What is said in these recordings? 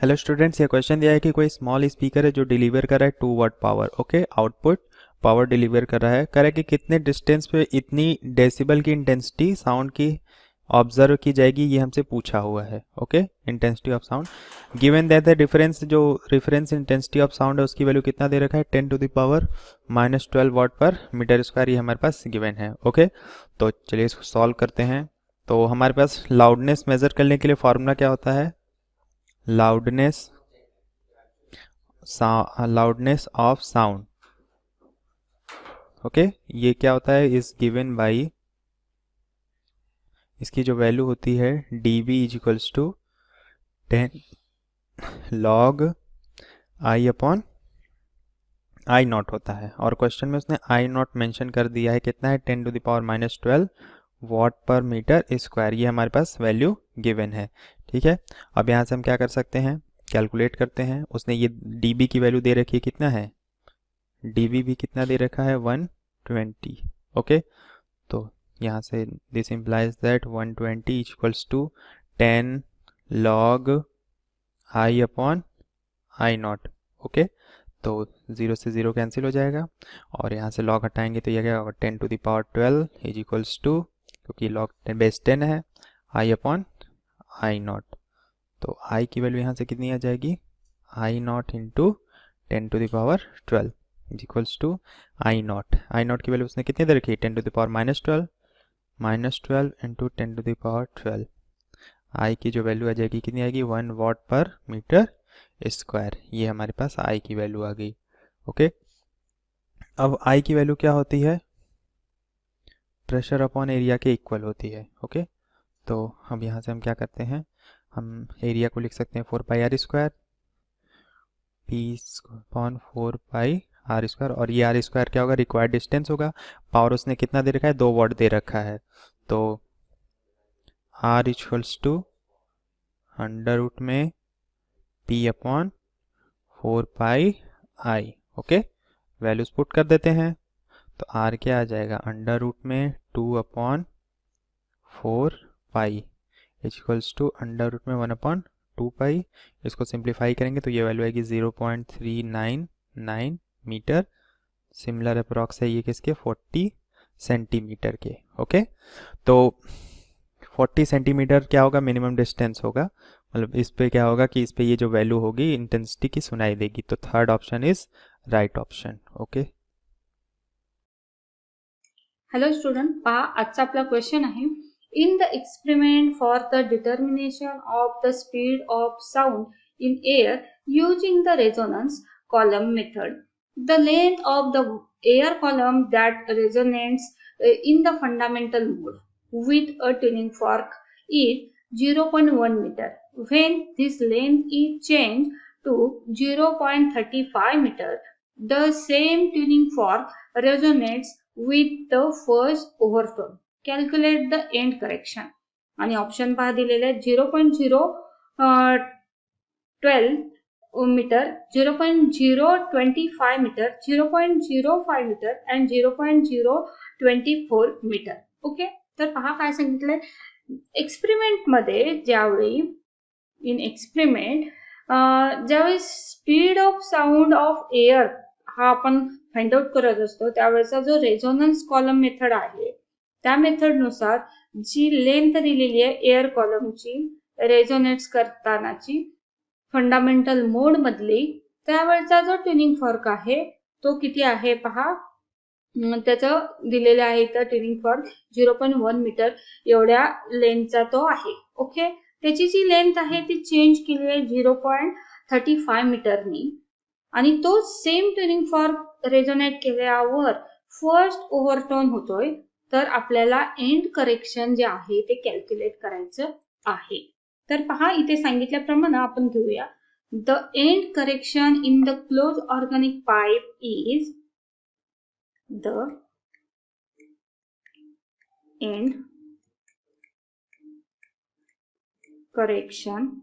Hello students, ये question दिया है कि कोई स्मॉल स्पीकर है जो डिलीवर कर रहा है 2 watt power. Okay, output power deliver कर रहा है। कह रहा है कि कितने डिस्टेंस पे इतनी डेसिबल की इंटेंसिटी साउंड की ऑब्जर्व की जाएगी, ये हमसे पूछा हुआ है। Okay, intensity of sound given that the difference, जो रेफरेंस इंटेंसिटी ऑफ साउंड है उसकी वैल्यू कितना दे रखा है, 10⁻⁻12 वाट पर मीटर स्क्वायर, ये हमारे पास गिवन है। ओके, तो चलिए इसको सॉल्व करते हैं। तो हमारे पास लाउडनेस मेजर करने के लिए फॉर्मूला क्या होता है, लाउडनेस ऑफ साउंड। ओके, ये क्या होता है, इज गिवन बाई, इसकी जो वैल्यू होती है dB is equals to 10 log I upon I naught होता है। और क्वेश्चन में उसने आई नॉट मैंशन कर दिया है, कितना है, 10⁻⁻12 वाट पर मीटर स्क्वायर, ये हमारे पास वैल्यू गिवन है। ठीक है, अब यहाँ से हम क्या कर सकते हैं, कैलकुलेट करते हैं। उसने ये dB की वैल्यू दे रखी है, कितना है, dB भी कितना दे रखा है, 120। ओके, तो यहाँ से this implies that 120 equals to 10 log I upon I naught. Okay, तो 0 से 0 कैंसिल हो जाएगा और यहाँ से log हटाएंगे तो यह क्या होगा, 10⁻12 इज इक्वल्स टू, क्योंकि log बेस 10 है, I अपॉन आई नॉट। तो I की वैल्यू यहाँ से कितनी आ जाएगी, I naught into 10⁻12 is equals to I naught. I naught की वैल्यू उसने कितनी दे रखी, 10⁻⁻12 -12 इंटू 10⁻12। आई की जो वैल्यू आ जाएगी कितनी आएगी, 1 वाट पर मीटर स्क्वायर, ये हमारे पास आई की वैल्यू आ गई। ओके, अब आई की वैल्यू क्या होती है, प्रेशर अपॉन एरिया के इक्वल होती है। ओके, तो अब यहाँ से हम क्या करते हैं, हम एरिया को लिख सकते हैं 4πr², पी अपॉन 4πr², और ये r² क्या होगा, रिक्वायर्ड डिस्टेंस होगा। पावर उसने कितना दे रखा है, 2 वाट दे रखा है, तो r equals to under root में p upon 4πi। Okay, values put कर देते हैं, तो r क्या आ जाएगा, अंडर रूट में 2/4π इक्वल्स टू अंडर रूट में 1/2π। इसको सिंप्लीफाई करेंगे तो ये वैल्यू आएगी 0.399 मीटर। सिमिलर अप्रॉक्स है ये किसके, 40 सेंटीमीटर के। ओके, तो 40 सेंटीमीटर क्या होगा, मिनिमम डिस्टेंस होगा, मतलब इस पे क्या होगा कि इस पे ये जो वैल्यू होगी इंटेंसिटी की सुनाई देगी। तो third option is right option. Okay, hello student, पहा आजचा आपला क्वेश्चन आहे. In the experiment for the determination of the speed of sound in air using the resonance column method, the length of the air column that resonates in the fundamental mode with a tuning fork is 0.1 meter. When this length is changed to 0.35 meter, the same tuning fork resonates with the first overtone. Calculate the end correction. आणि option पहा दिलेले आहेत 0.012 metre, 0.025 metre, 0.05 metre and 0.024 metre. Okay, तर पहा काय सांगितलंय, experiment मध्ये ज्यावेळी इन एक्सपेरिमेंट ज्यावेळी speed of sound of air हा आपण फाइंड आउट करत असतो त्यावेळेचा जो रेझोनन्स कॉलम मेथड आहे त्या मेथडनुसार जी लेंथ दिलेली आहे एअर कॉलमची रेझोनेट्स करतानाची फंडामेंटल मोड मधली, त्यावेळेचा जो ट्युनिंग फॉर्क आहे तो किती आहे पहा, त्याचं दिलेलं आहे इथं ट्युनिंग फॉर्क 0.1 मीटर एवढ्या लेंथचा तो आहे. ओके, त्याची जी लेंथ आहे ती चेंज केली आहे 0.35 मीटरनी आणि तो सेम ट्युनिंग फॉर्क रेझोनेट केल्यावर फर्स्ट ओव्हरटोन होतोय. तर आपल्याला एंड करेक्शन जे आहे ते कॅल्क्युलेट करायचं आहे. तर पहा इथे सांगितल्याप्रमाणे आपण घेऊया. The end correction in the close organic pipe is the end correction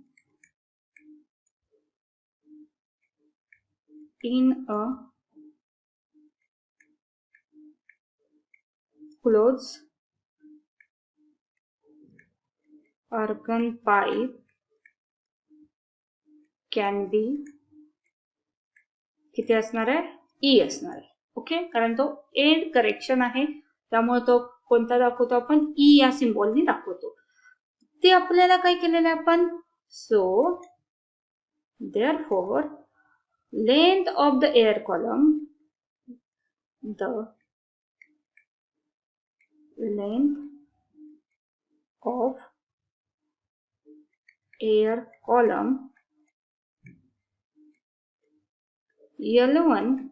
in a closed organ pipe can be किती असणार आहे, ई असणार आहे. ओके, कारण तो एंड करेक्शन आहे, त्यामुळे तो कोणता दाखवतो आपण, ई या सिम्बॉलनी दाखवतो. ते आपल्याला काय केलेलं आहे आपण, सो therefore length of the air column, the length of air column L1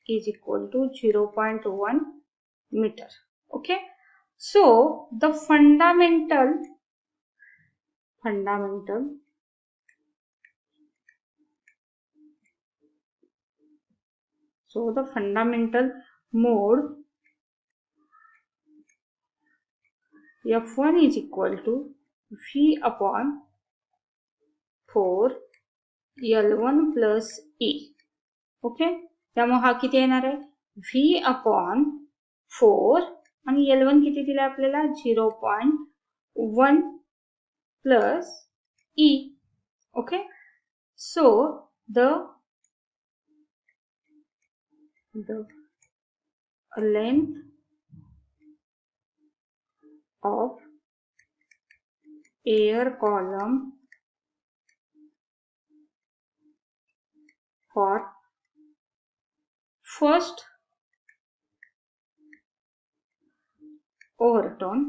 is equal to 0.1 meter. Okay, so the fundamental mode F1 is equal to V upon 4 L1 plus E. Okay, त्यामुळे हा किती येणार आहे, V upon 4 आणि L1 किती दिला आपल्याला, 0.1 plus E. Okay, so the length of air column for first overtone,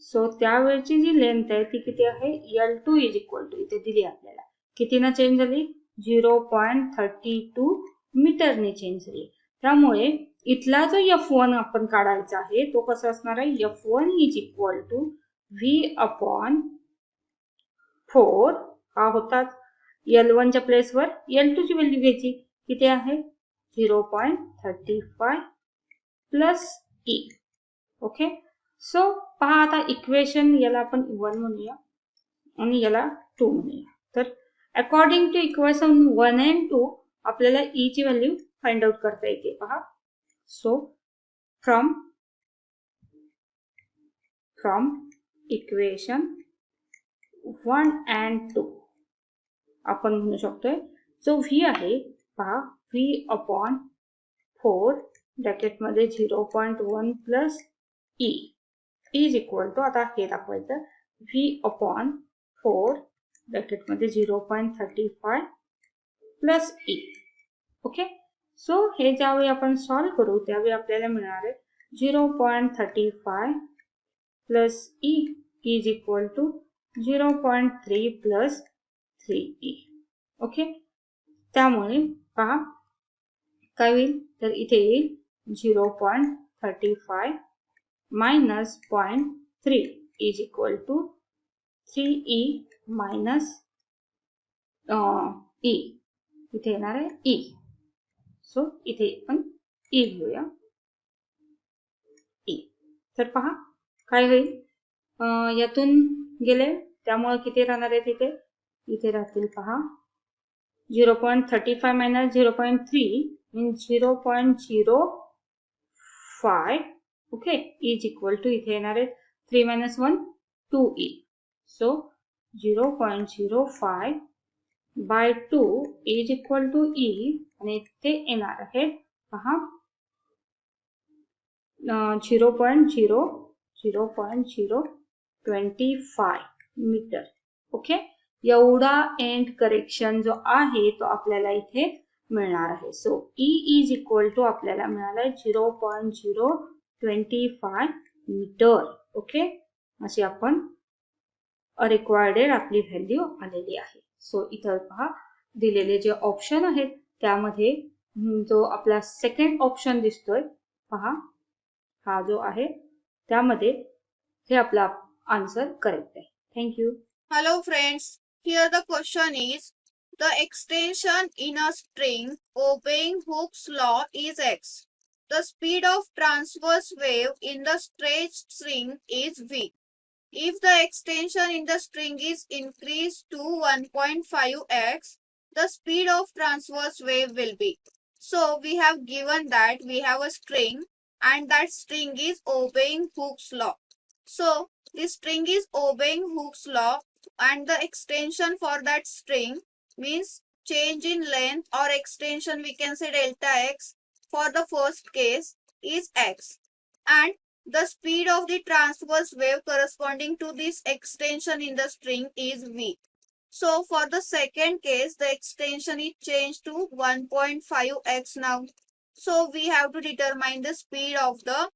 सो त्यावेळची जी लेंथ आहे ती किती आहे, L2 इज इक्वल टू, इथे दिली आपल्याला, कितीना चेंज झाली, 0.32 मीटरने चेंज झाली. त्यामुळे इथला जो F1 आपण काढायचा आहे तो कसा असणार आहे, F1 is equal to V upon 4, हा होता L1 च्या प्लेसवर L2 ची व्हॅल्यू घ्यायची, किती आहे 0.35 प्लस E. ओके, सो पहा आता इक्वेशन, याला आपण 1 म्हणूया आणि याला 2 म्हणूया. तर अकॉर्डिंग टू इक्वेशन 1 and 2 आपल्याला E ची व्हॅल्यू फाइंड आउट करता येते. पहा, सो फ्रॉम इक्वेशन 1 and 2 आपण म्हणू शकतोय, जो V आहे पहा, V अपॉन 4 ब्रॅकेट मध्ये 0.1 plus E is equal to, आता हे दाखवायचं, V अपॉन 4 ब्रॅकेट मध्ये 0.35 प्लस E. ओके, सो हे ज्यावेळी आपण सॉल्व करू त्यावेळी आपल्याला मिळणार आहे 0.35 plus E is equal to 0.3 plus 3E. Okay, त्यामुळे पहा काय होईल, तर इथे येईल 0.35 minus 0.3 is equal to 3E minus E. इथे येणार आहे E. सो इथे आपण E घेऊया, E. तर पहा काय होईल, यातून गेले त्यामुळे किती राहणार आहे, इथे राहतील पहा 0.35 minus 0.3 means 0.05. Okay, is equal to, इथे येणार आहे 3 minus 1 2E. So 0.05 by 2 is equal to E आणि ते येणार आहे पहा 0.025 मीटर. ओके, एवढा एंड करेक्शन जो आहे तो आपल्याला इथे मिळणार आहे. So E is equal to आपल्याला मिळाला आहे 0.025 मीटर. ओके, अशी आपण रिक्वायर्ड आपली व्हॅल्यू आलेली आहे. सो इथं पहा दिलेले जे ऑप्शन आहेत त्यामध्ये जो आपला सेकंड ऑप्शन दिसतोय पहा, हा जो आहे त्यामध्ये हे आपला आन्सर करेक्ट आहे. Thank you. Hello friends, here the question is, the extension in a string obeying Hooke's law is x. The speed of transverse wave in the stretched string is v. If the extension in the string is increased to 1.5x, the speed of transverse wave will be. So we have given that we have a string and that string is obeying Hooke's law. So this string is obeying Hooke's law. and the extension for that string means change in length or extension, we can say delta x for the first case is x, and the speed of the transverse wave corresponding to this extension in the string is v. So for the second case, the extension is changed to 1.5x now. So we have to determine the speed of the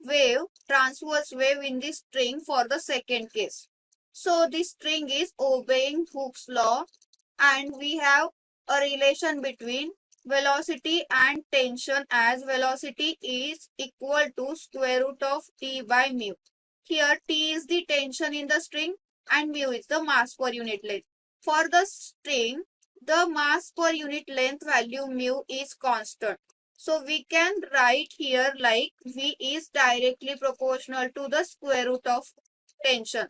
wave, transverse wave in this string for the second case. So this string is obeying Hooke's law, and we have a relation between velocity and tension as velocity is equal to square root of T by mu. Here T is the tension in the string and mu is the mass per unit length. For the string, the mass per unit length value mu is constant. So we can write here like V is directly proportional to the square root of tension.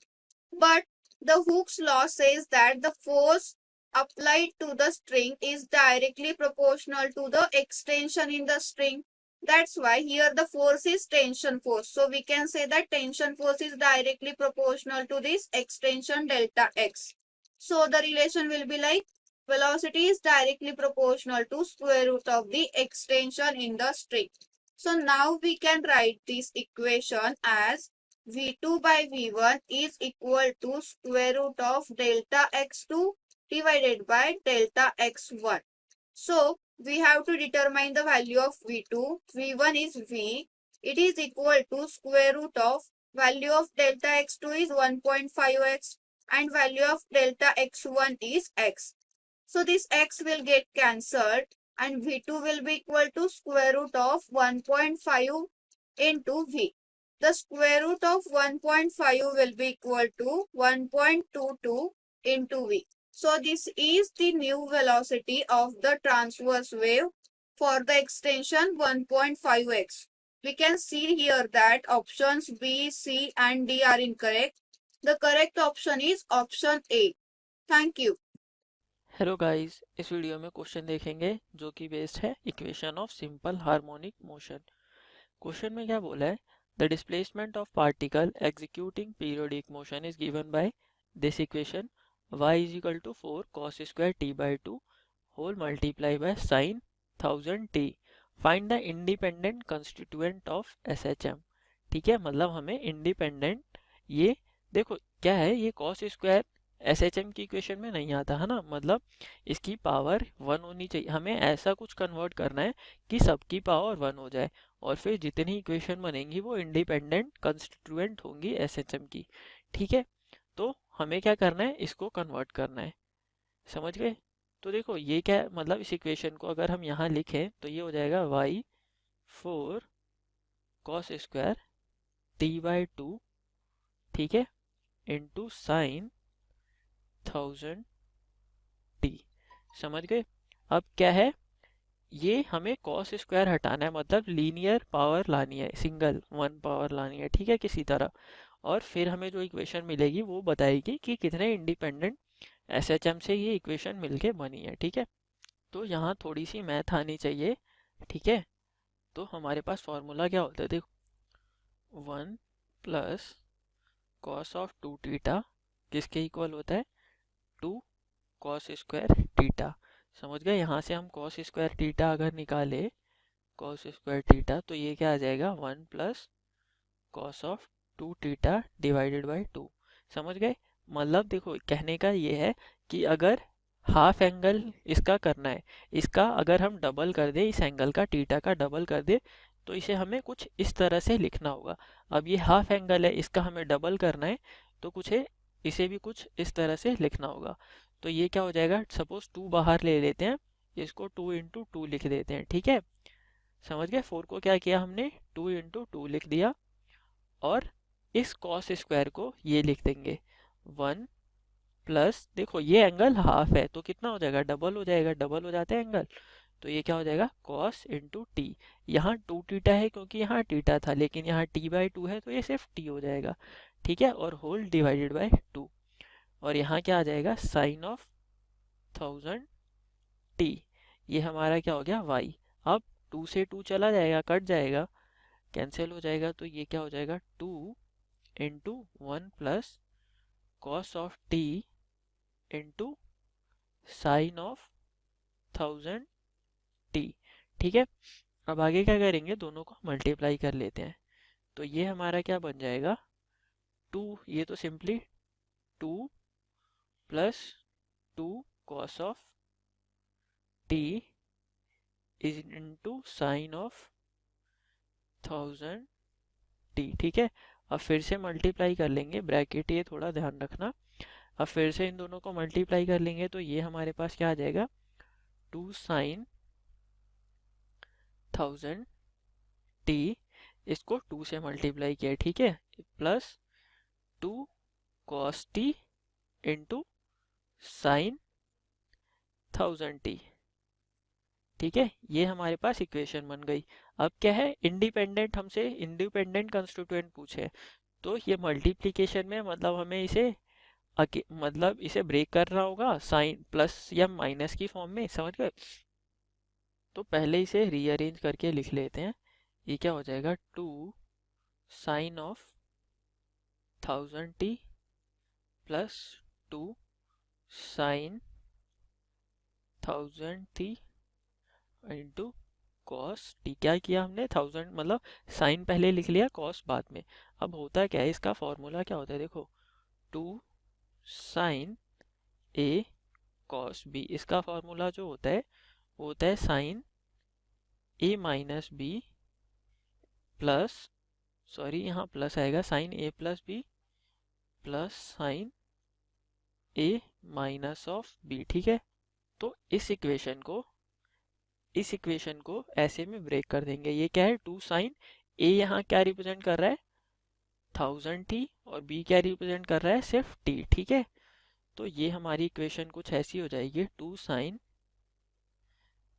But the Hooke's law says that the force applied to the string is directly proportional to the extension in the string. That's why here the force is tension force. So we can say that tension force is directly proportional to this extension delta x. So the relation will be like velocity is directly proportional to square root of the extension in the string. So now we can write this equation as V2 by V1 is equal to square root of delta x2 divided by delta x1. So we have to determine the value of V2. V1 is V. It is equal to square root of value of delta x2 is 1.5x and value of delta x1 is x. So this x will get cancelled and V2 will be equal to square root of 1.5 into V. The square root of 1.5 will be equal to 1.22 into V. So this is the new velocity of the transverse wave for the extension 1.5x. We can see here that options B, C and D are incorrect. The correct option is option A. Thank you. Hello guys, इस video में question देखेंगे जो कि based है equation of simple harmonic motion. Question में क्या बोला है, the displacement of particle executing periodic motion is given by this equation y is equal to 4 cos square t by 2 whole multiply by sine 1000 t। Find the independent constituent of SHM। ठीक है, मतलब हमें independent, ये देखो क्या है, ये cos square SHM की इक्वेशन में नहीं आता है ना, मतलब इसकी पावर 1 होनी चाहिए। हमें ऐसा कुछ कन्वर्ट करना है कि सबकी पावर 1 हो जाए और फिर जितनी इक्वेशन बनेंगी वो इंडिपेंडेंट कंस्टिट्यूएंट होंगी SHM की। ठीक है, तो हमें क्या करना है, इसको कन्वर्ट करना है। समझ गए? तो देखो ये क्या है, मतलब इस इक्वेशन को अगर हम यहाँ लिखें तो ये हो जाएगा y 4 cos square t by 2, ठीक है, इंटू साइन 1000 t। समझ गए? अब क्या है, ये हमें cos स्क्वायर हटाना है, मतलब लीनियर पावर लानी है, सिंगल 1 पावर लानी है, ठीक है, किसी तरह। और फिर हमें जो इक्वेशन मिलेगी वो बताएगी कि कितने इंडिपेंडेंट SHM से ये इक्वेशन मिलके बनी है। ठीक है, तो यहाँ थोड़ी सी मैथ आनी चाहिए। ठीक है, तो हमारे पास फॉर्मूला क्या होता है, देखो 1 प्लस कॉस ऑफ 2 थीटा किसके इक्वल होता है, 2 कॉस स्क्वायर थीटा। समझ गए? यहाँ से हम कॉस स्क्वायर थीटा अगर निकाले, कॉस स्क्वायर थीटा, तो ये क्या आ जाएगा 1 plus cos of 2 theta divided by 2। समझ गए? मतलब देखो कहने का ये है कि अगर हाफ एंगल इसका करना है, इसका अगर हम डबल कर दे, इस एंगल का थीटा का डबल कर दे, तो इसे हमें कुछ इस तरह से लिखना होगा। अब ये हाफ एंगल है, इसका हमें डबल करना है, तो कुछ है, इसे भी कुछ इस तरह से लिखना होगा। तो ये क्या हो जाएगा, सपोज 2 बाहर ले लेते हैं, इसको 2 इंटू 2 लिख देते हैं। ठीक है, समझ गए? 4 को क्या किया हमने, 2 इंटू 2 लिख दिया, और इस कॉस स्क्वायर को ये लिख देंगे 1 प्लस, देखो ये एंगल हाफ है तो कितना हो जाएगा, डबल हो जाएगा, डबल हो जाता है एंगल, तो ये क्या हो जाएगा cos इंटू टी। यहाँ 2 थीटा है क्योंकि यहाँ थीटा था, लेकिन यहाँ t बाई 2 है तो ये सिर्फ t हो जाएगा। ठीक है, और होल डिवाइडेड बाई 2, और यहाँ क्या आ जाएगा साइन ऑफ 1000 t। ये हमारा क्या हो गया y। अब 2 से 2 चला जाएगा, कट जाएगा, कैंसिल हो जाएगा, तो ये क्या हो जाएगा 2 into 1 plus cos of t into sin of 1000t। ठीक है, अब आगे क्या करेंगे, दोनों को मल्टीप्लाई कर लेते हैं। तो ये हमारा क्या बन जाएगा, 2, ये तो simply 2 plus 2 cos of t is into sine of 1000t। ठीक है, अब फिर से मल्टीप्लाई कर लेंगे, ब्रैकेट ये थोड़ा ध्यान रखना। अब फिर से इन दोनों को मल्टीप्लाई कर लेंगे तो ये हमारे पास क्या आ जाएगा, 2 साइन 1000t, इसको 2 से मल्टीप्लाई किया, ठीक है, plus 2 cos t into sine 1000t। ठीक है, ये हमारे पास इक्वेशन बन गई। अब क्या है, इंडिपेंडेंट, हमसे इंडिपेंडेंट कंस्टिट्यूएंट पूछे, तो ये मल्टीप्लिकेशन में मतलब हमें इसे मतलब इसे ब्रेक करना होगा साइन प्लस या माइनस की फॉर्म में, समझ गए। तो पहले इसे रीअरेंज करके लिख लेते हैं। ये क्या हो जाएगा, 2 sine of 1000t plus 2 sine 1000t into cos t. क्या किया हमने, 1000 मतलब साइन पहले लिख लिया, कॉस बाद में। अब होता क्या है, इसका फॉर्मूला क्या होता है, देखो 2 साइन ए कॉस बी, इसका फॉर्मूला जो होता है वो होता है sine A minus B plus, sorry यहाँ प्लस आएगा, sine A plus B plus sine A minus of B. ठीक है, तो इस इक्वेशन को ऐसे में ब्रेक कर देंगे। ये क्या है, 2 साइन ए यहाँ क्या रिप्रेजेंट कर रहा है 1000t और b क्या रिप्रेजेंट कर रहा है सिर्फ t। ठीक है, तो ये हमारी इक्वेशन कुछ ऐसी हो जाएगी, 2 साइन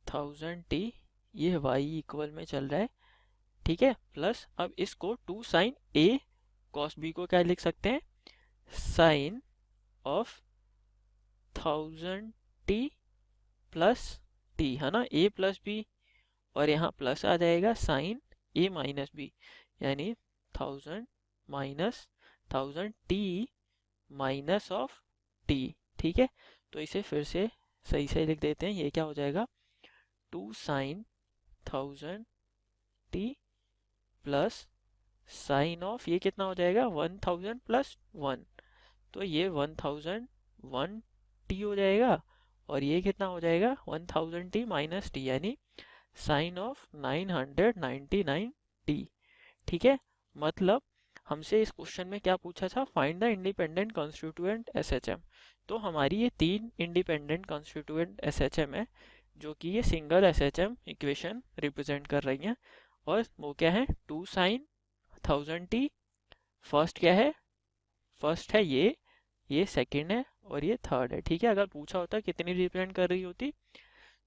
1000t, ये y इक्वल में चल रहा है, ठीक है, प्लस अब इसको 2 साइन a cos b को क्या लिख सकते हैं, sign of 1000t plus t, है ना, a प्लस b, और यहाँ प्लस आ जाएगा साइन a माइनस b, यानी 1000 minus 1000t minus of t। ठीक है, तो इसे फिर से सही से लिख देते हैं। ये क्या हो जाएगा, 2 sine 1000t plus sign of, ये कितना हो जाएगा 1000 प्लस 1, तो ये 1001t हो जाएगा, और ये कितना हो जाएगा 1000t माइनस t, यानी साइन ऑफ 999t। ठीक है, मतलब हमसे इस क्वेश्चन में क्या पूछा था, find the independent constituent SHM। तो हमारी ये 3 इंडिपेंडेंट कॉन्स्टिट्यूएंट SHM है, जो कि ये सिंगल SHM इक्वेशन रिप्रेजेंट कर रही हैं, और वो क्या है, 2 साइन 1000t, फर्स्ट क्या है, फर्स्ट है ये सेकंड है, और ये थर्ड है। ठीक है, अगर पूछा होता कितनी रिप्रेजेंट कर रही होती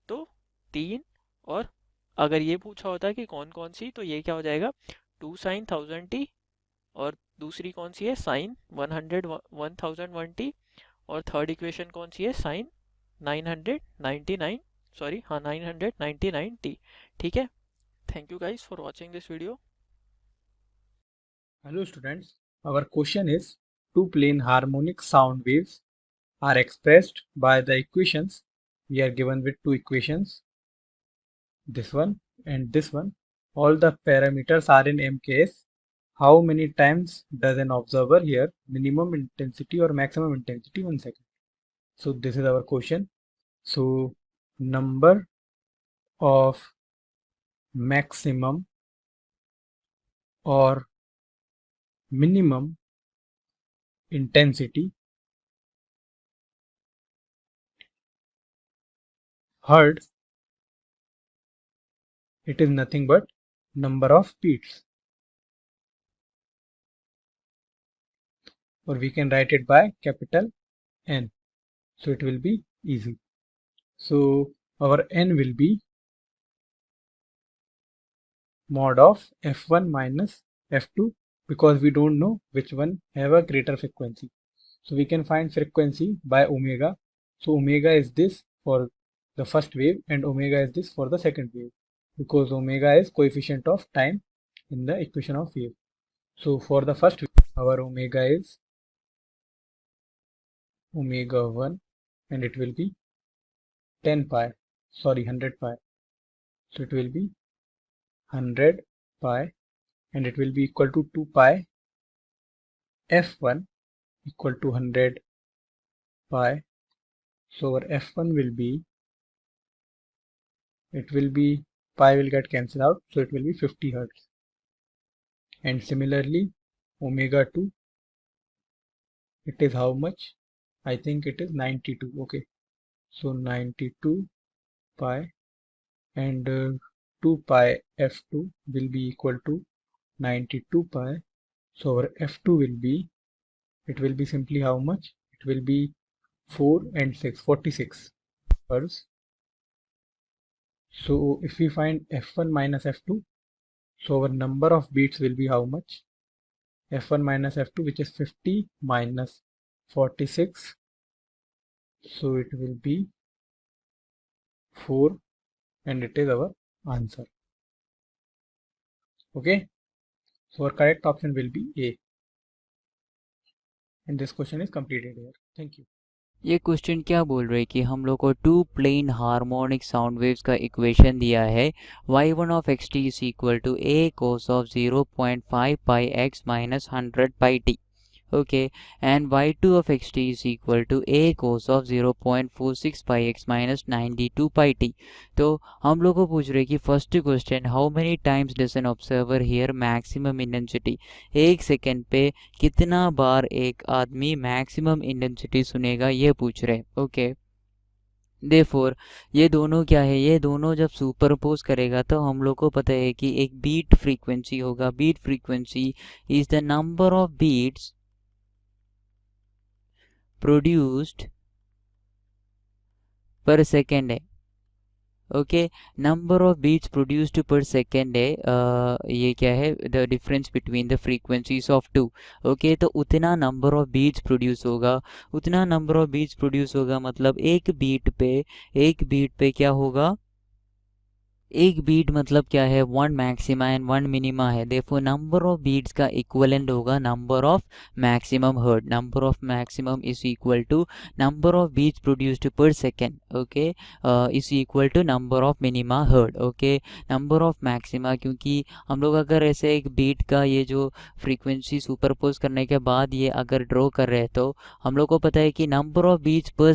तो 3, और अगर ये पूछा होता कि कौन कौन सी, तो ये क्या हो जाएगा 2 साइन 1000t, और दूसरी कौन सी है साइन 1001t, और थर्ड इक्वेशन कौन सी है साइन 999, सॉरी हाँ 999t। ठीक है, thank you guys for watching this video. Hello students, our question is two plane harmonic sound waves are expressed by the equations. We are given with two equations, this one and this one. All the parameters are in MKS. How many times does an observer hear minimum intensity or maximum intensity 1 second? So this is our question. So number of maximum or minimum intensity heard, it is nothing but number of beats, or we can write it by capital N, so it will be easy. So our N will be mod of F1 minus F2, because we don't know which one have a greater frequency. So we can find frequency by omega. So omega is this for the first wave and omega is this for the second wave, because omega is coefficient of time in the equation of wave. So for the first wave, our omega is omega 1 and it will be 100 pi. So it will be 100 pi and it will be equal to 2 pi f1 equal to 100 pi. So our f1 will be, pi will get cancelled out, so it will be 50 hertz. And similarly omega 2, it is how much? I think it is 92. Okay, so 92 pi and 2 pi f2 will be equal to 92 pi. So our f2 will be, it will be simply how much? It will be 4 and 6, 46 hertz. So if we find f1 minus f2, so our number of beats will be how much? f1 minus f2, which is 50 minus 46, so it will be 4 and it is our answer. Okay, so our correct option will be A. And this question is completed here. Thank you. ये question क्या बोल रहे हैं कि हम लोग को two plane harmonic sound waves का इक्वेशन दिया है y1 of xt is equal to a cos of 0.5 pi x minus 100 pi t. Okay, and y2 of xt is equal to a cos of 0.46 pi x minus 92 pi t. तो हम लोग को पूछ रहे कि first question, how many times does an observer here maximum intensity, एक सेकेंड पे कितना बार एक आदमी मैक्सिमम इंटेंसिटी सुनेगा, ये पूछ रहे. ओके, देयरफॉर ये दोनों क्या है, ये दोनों जब सुपरपोज करेगा तो हम लोग को पता है कि एक बीट फ्रीक्वेंसी होगा. Beat frequency is the number of beats produced per second है. Okay, number of beats produced per second है. ये क्या है, the difference between the frequencies of two. Okay, तो उतना नंबर ऑफ बीट्स प्रोड्यूस होगा, उतना नंबर ऑफ बीट्स प्रोड्यूस होगा, मतलब एक बीट पे क्या होगा, एक बीट मतलब क्या है, one maxima and one minima है. देयरफॉर नंबर ऑफ बीट्स का इक्विवेलेंट होगा number of maximum heard. Number of maximum is equal to number of beats produced per second. Okay, is equal to number of minima heard. Okay, number of maxima, क्योंकि हम लोग अगर ऐसे एक beat का ये जो फ्रीक्वेंसी सुपरपोज करने के बाद ये अगर ड्रॉ कर रहे हैं तो हम लोग को पता है कि नंबर ऑफ बीट्स पर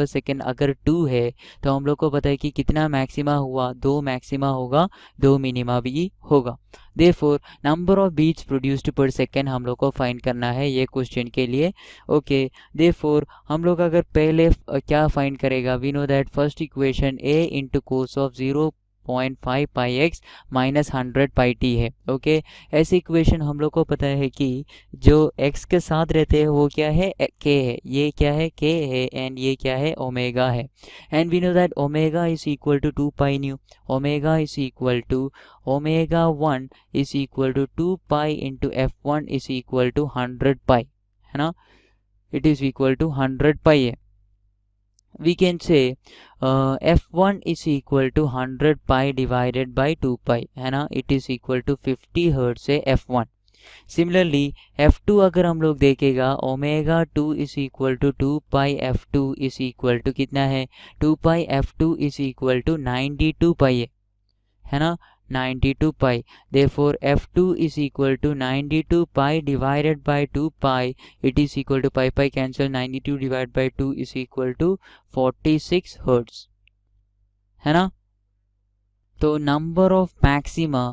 सेकेंड अगर 2 है तो हम लोग को पता है कि कितना मैक्सिमा हुआ, 2 मैक्सिमा होगा, 2 मिनिमा भी होगा. Therefore number of beats produced per second हम लोग को फाइंड करना है ये क्वेश्चन के लिए. ओके, देयरफॉर हम लोग अगर पहले क्या फाइंड करेगा, we know that first equation a into cos of 0.5 pi x minus 100 pi t है. ओके, ऐसी इक्वेशन हम लोग को पता है कि जो x के साथ रहते हैं वो क्या है, k है, ये क्या है, k है, एंड ये क्या है, ओमेगा है. And we know that omega is equal to 2 pi nu. Omega is equal to omega 1 is equal to 2 pi into f1 is equal to 100 pi, है ना, it is equal to 100 pi है. We can say f1 is equal to 100 pi divided by 2 pi, है ना, it is equal to 50 hertz है f1. Similarly f2 अगर हम लोग देखेगा, omega 2 is equal to 2 pi f2 is equal to कितना है, 2 pi f2 is equal to 92 pi है ना, 92 pi. Therefore f2 is equal to 92 pi divided by 2 pi. It is equal to pi cancel, 92 divided by 2 is equal to 46 hertz, है ना. तो number of maxima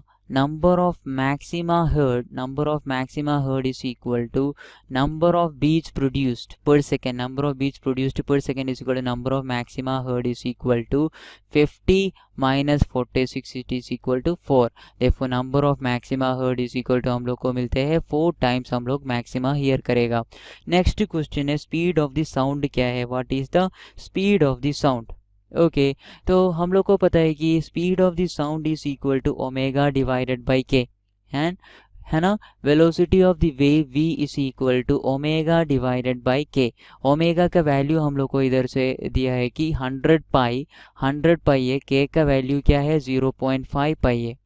heard is equal to number of beats produced per second. Number of beats produced per second is equal to number of maxima heard is equal to 50 minus 46, it is equal to 4. Therefore number of maxima heard is equal to हम लोग को मिलते हैं 4 times हम लोग maxima hear करेगा. Next question है speed of the sound क्या है, what is the speed of the sound. Okay, तो हम लोग को पता है कि speed of the sound is equal to omega divided by K, है ना. Velocity of the wave v is equal to omega divided by K. Omega का वैल्यू हम लोग को इधर से दिया है कि 100 पाई है, के का वैल्यू क्या है, 0.5 पाई है.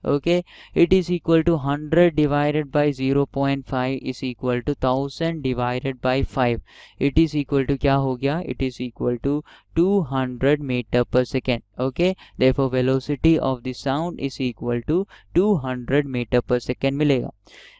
okay, it is equal to 100 divided by 0.5 is equal to 1000 divided by 5, it is equal to क्या हो गया, it is equal to 200 meter per second, okay, therefore velocity of the sound is equal to 200 meter per second मिलेगा।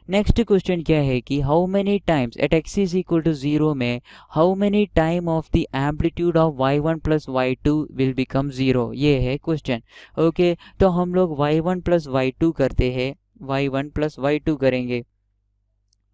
Next question क्या है कि how many times at x is equal to 0 में how many time of the amplitude of y1 plus y2 will become 0, ये है question, okay. तो हम लोग y1 प्लस y2 करते हैं, y1 प्लस y2 करेंगे,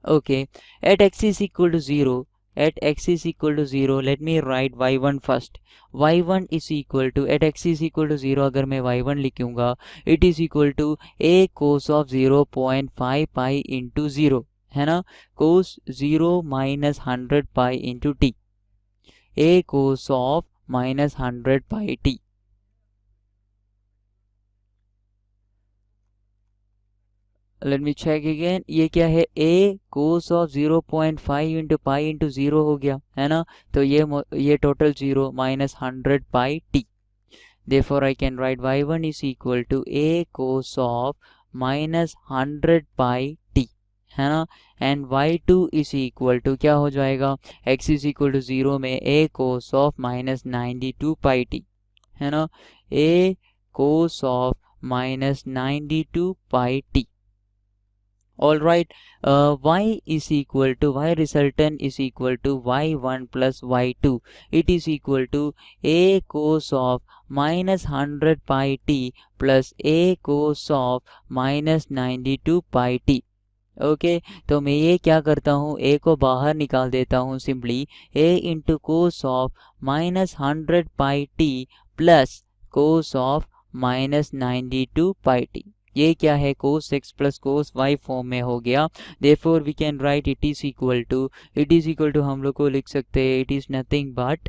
okay. At x is equal to 0, at x is equal to 0, let me write y1 first, y1 is equal to at x is equal to 0 अगर मैं y1 लिखूंगा it is equal to a cos of 0.5 pi into 0, है ना, cos 0 minus 100 pi into t, a cos of minus 100 pi t, let me check again, ये क्या है, a cos of 0.5 into pi into 0 हो गया, है ना, तो ये total 0 minus 100 pi t, therefore I can write y1 is equal to a cos of minus 100 pi t, है ना, and y2 is equal to क्या हो जाएगा, x is equal to 0 में a cos of minus 92 pi t, है ना, a cos of minus 92 pi t, all right, y is equal to y resultant is equal to y1 plus y2, it is equal to a cos of minus 100 pi t plus a cos of minus 92 pi t, okay तो मैं ये क्या करता हूँ, a को बाहर निकाल देता हूँ, simply a into cos of minus 100 pi t plus cos of minus 92 pi t, ये क्या है, cos x plus cos y form में हो गया, therefore we can write it is equal to हम लोग को लिख सकते हैं it is nothing but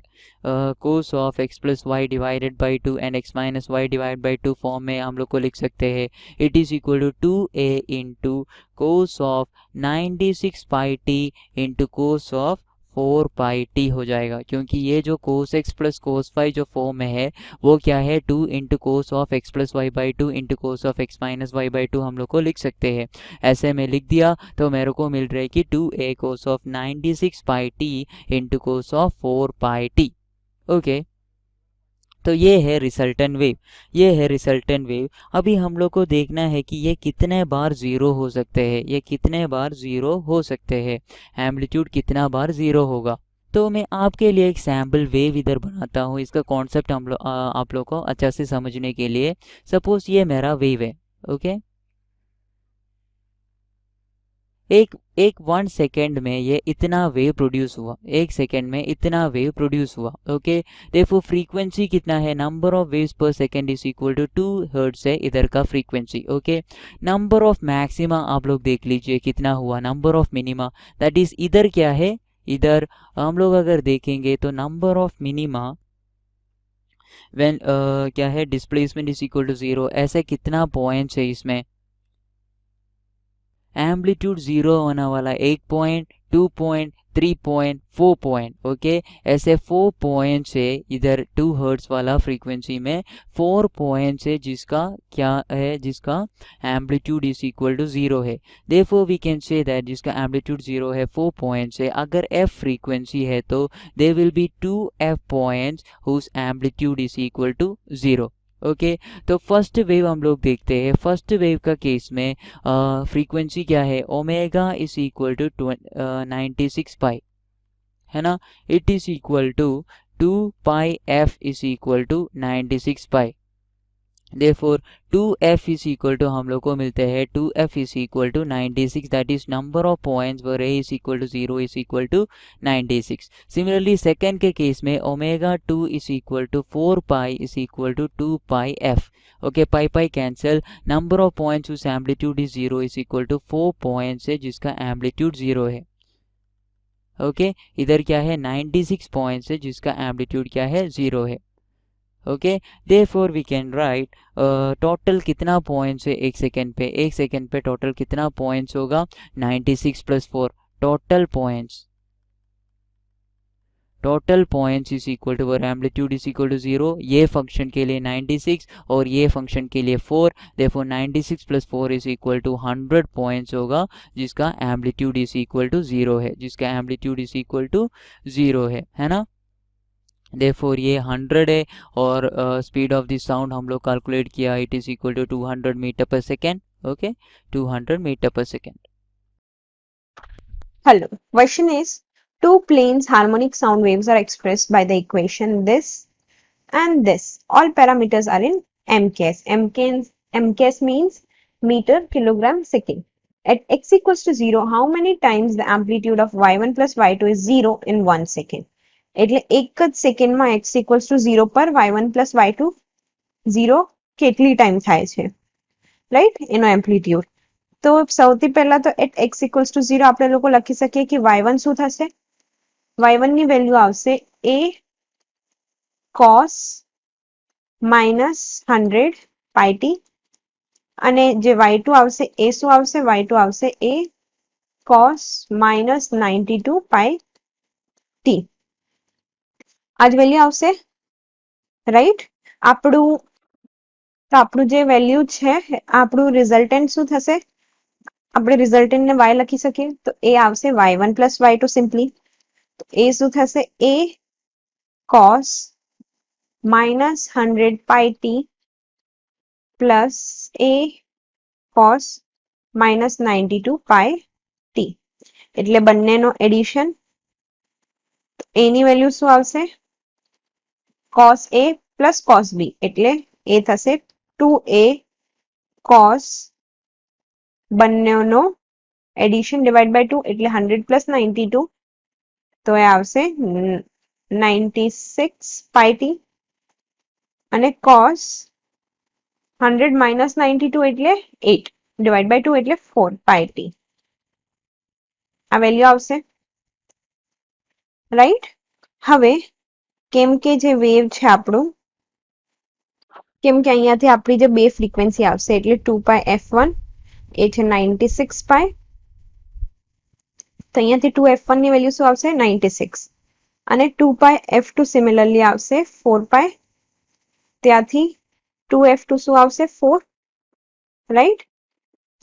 cos of x plus y divided by 2 and x minus y divide by 2 form में हम लोग को लिख सकते हैं it is equal to 2a into cos of 96 pi t into cos of 4 pi t हो जाएगा, क्योंकि ये जो cos x plus cos y जो फॉर्म में है वो क्या है, 2 into cos of x plus y by 2 into cos of x minus y by 2 हम लोग को लिख सकते हैं, ऐसे में लिख दिया तो मेरे को मिल रहा है कि 2a cos of 96 pi t into cos of 4 pi T, okay. तो ये है रिजल्टेंट वेव, अभी हम लोग को देखना है कि ये कितने बार ज़ीरो हो सकते हैं, एम्पलीट्यूड कितना बार ज़ीरो होगा। तो मैं आपके लिए एक सैम्पल वेव इधर बनाता हूँ, इसका कॉन्सेप्ट आप लोग को अच्छा से समझने के लिए। सपोज ये मेरा वेव है, ओके, एक 1 सेकेंड में ये इतना वेव प्रोड्यूस हुआ, 1 सेकेंड में इतना वेव प्रोड्यूस हुआ, ओके। देखो फ्रीक्वेंसी कितना है, number of waves per second is equal to 2 hertz है इधर का frequency, okay. Number of maxima आप लोग देख लीजिए कितना हुआ, number of minima that is इधर क्या है, इधर हम लोग अगर देखेंगे तो नंबर ऑफ मिनिमा व्हेन क्या है, डिस्प्लेसमेंट इज इक्वल टू 0, ऐसे कितना पॉइंट्स है इसमें, एम्पलीट्यूड 0 होने वाला 1 point, 2 point, 3 point, 4 point, okay. ऐसे 4 पॉइंट से इधर 2 हर्ट्ज वाला फ्रीक्वेंसी में 4 पॉइंट से जिसका क्या है, जिसका एम्पलीट्यूड इज इक्वल टू 0 है, therefore we can say that जिसका एम्पलीट्यूड 0 है 4 पॉइंट से, अगर f फ्रीक्वेंसी है तो there will be 2 f points whose amplitude is equal to 0, okay. तो फर्स्ट वेव हम लोग देखते हैं, फर्स्ट वेव का केस में फ्रीक्वेंसी क्या है, omega is equal to 96 pi, है ना, it is equal to 2 pi f is equal to 96 pi, therefore 2f is equal to हम लोग को मिलते हैं 2f is equal to 96, that is number of points where a is equal to 0 is equal to 96। Similarly second के case में omega 2 is equal to 4 pi is equal to 2 pi f, okay, pi pi cancel, number of points whose amplitude is 0 is equal to 4 points है जिसका amplitude 0 है, okay. इधर क्या है, 96 points है जिसका एम्पलीट्यूड क्या है, 0 है, okay. Therefore we can write total कितना पॉइंट्स है एक सेकेंड पे टोटल कितना पॉइंट्स होगा, 96 plus 4, total points is equal to और एम्पलीट्यूड इज इक्वल टू 0, ये फंक्शन के लिए 96 और ये फंक्शन के लिए 4, therefore 96 plus 4 is equal to 100 points होगा जिसका एम्पलीट्यूड इज इक्वल टू 0 है, जिसका एम्पलीट्यूड इज इक्वल टू 0 है ना। देयरफॉर ये 100 है और स्पीड ऑफ द साउंड हम लोग कैलकुलेट किया, it is equal to 200 metre per second. Okay, 200 metre per second. Hello. Question is, two planes harmonic sound waves are expressed by the equation this and this. All parameters are in MKS. MKS means meter, kilogram, second. At x equals to 0, how many times the amplitude of y1 plus y2 is 0 in 1 second? એટલે એક જ સેકન્ડમાં x equals to 0 પર y1 plus y2 0 કેટલી time થાય છે, right, એનો amplitude. તો સૌથી પહેલા તો એટ x equals to 0 આપણે લોકો લખી શકીએ કે y1 શું થશે, y1 ની વેલ્યુ આવશે a cos minus 100 pi t અને જે y2 આવશે એ શું આવશે, y2 આવશે a cos minus 92 pi t. આ જ વેલ્યુ આવશે, રાઈટ. આપણું જે વેલ્યુ છે આપણું રિઝલ્ટન્ટ શું થશે, આપણે રિઝલ્ટન્ટ ને y લખી શકીએ તો એ આવશે y1 plus y2 સિમ્પલી. તો એ શું થશે, a cos minus 100 pi t plus a cos minus 92 pi t. એટલે બંનેનો એડિશન. તો a ની વેલ્યુ શું આવશે, cos a plus cos b, એટલે એ થશે 2a cos બંનેનો એડિશન ડિવાઇડ બાય 2 એટલે 100 plus 92, તો એ આવશે 96 pi t અને cos 100 minus 92 એટલે 8 ડિવાઇડ બાય 2 એટલે 4 pi t. આ વેલ્યુ આવશે, રાઈટ. હવે કેમ કે જે વેવ છે આપણું, કેમ કે અહીંયાથી આપણી જે બે ફ્રીક્વન્સી આવશે એટલે 2 f1 એ છે 96 પાઈ, તો અહીંયાથી 2f1 ની વેલ્યુ શું આવશે 96 અને 2 f2 સિમિલરલી આવશે 4 પાઈ, ત્યાંથી 2f2 શું આવશે 4, રાઈટ.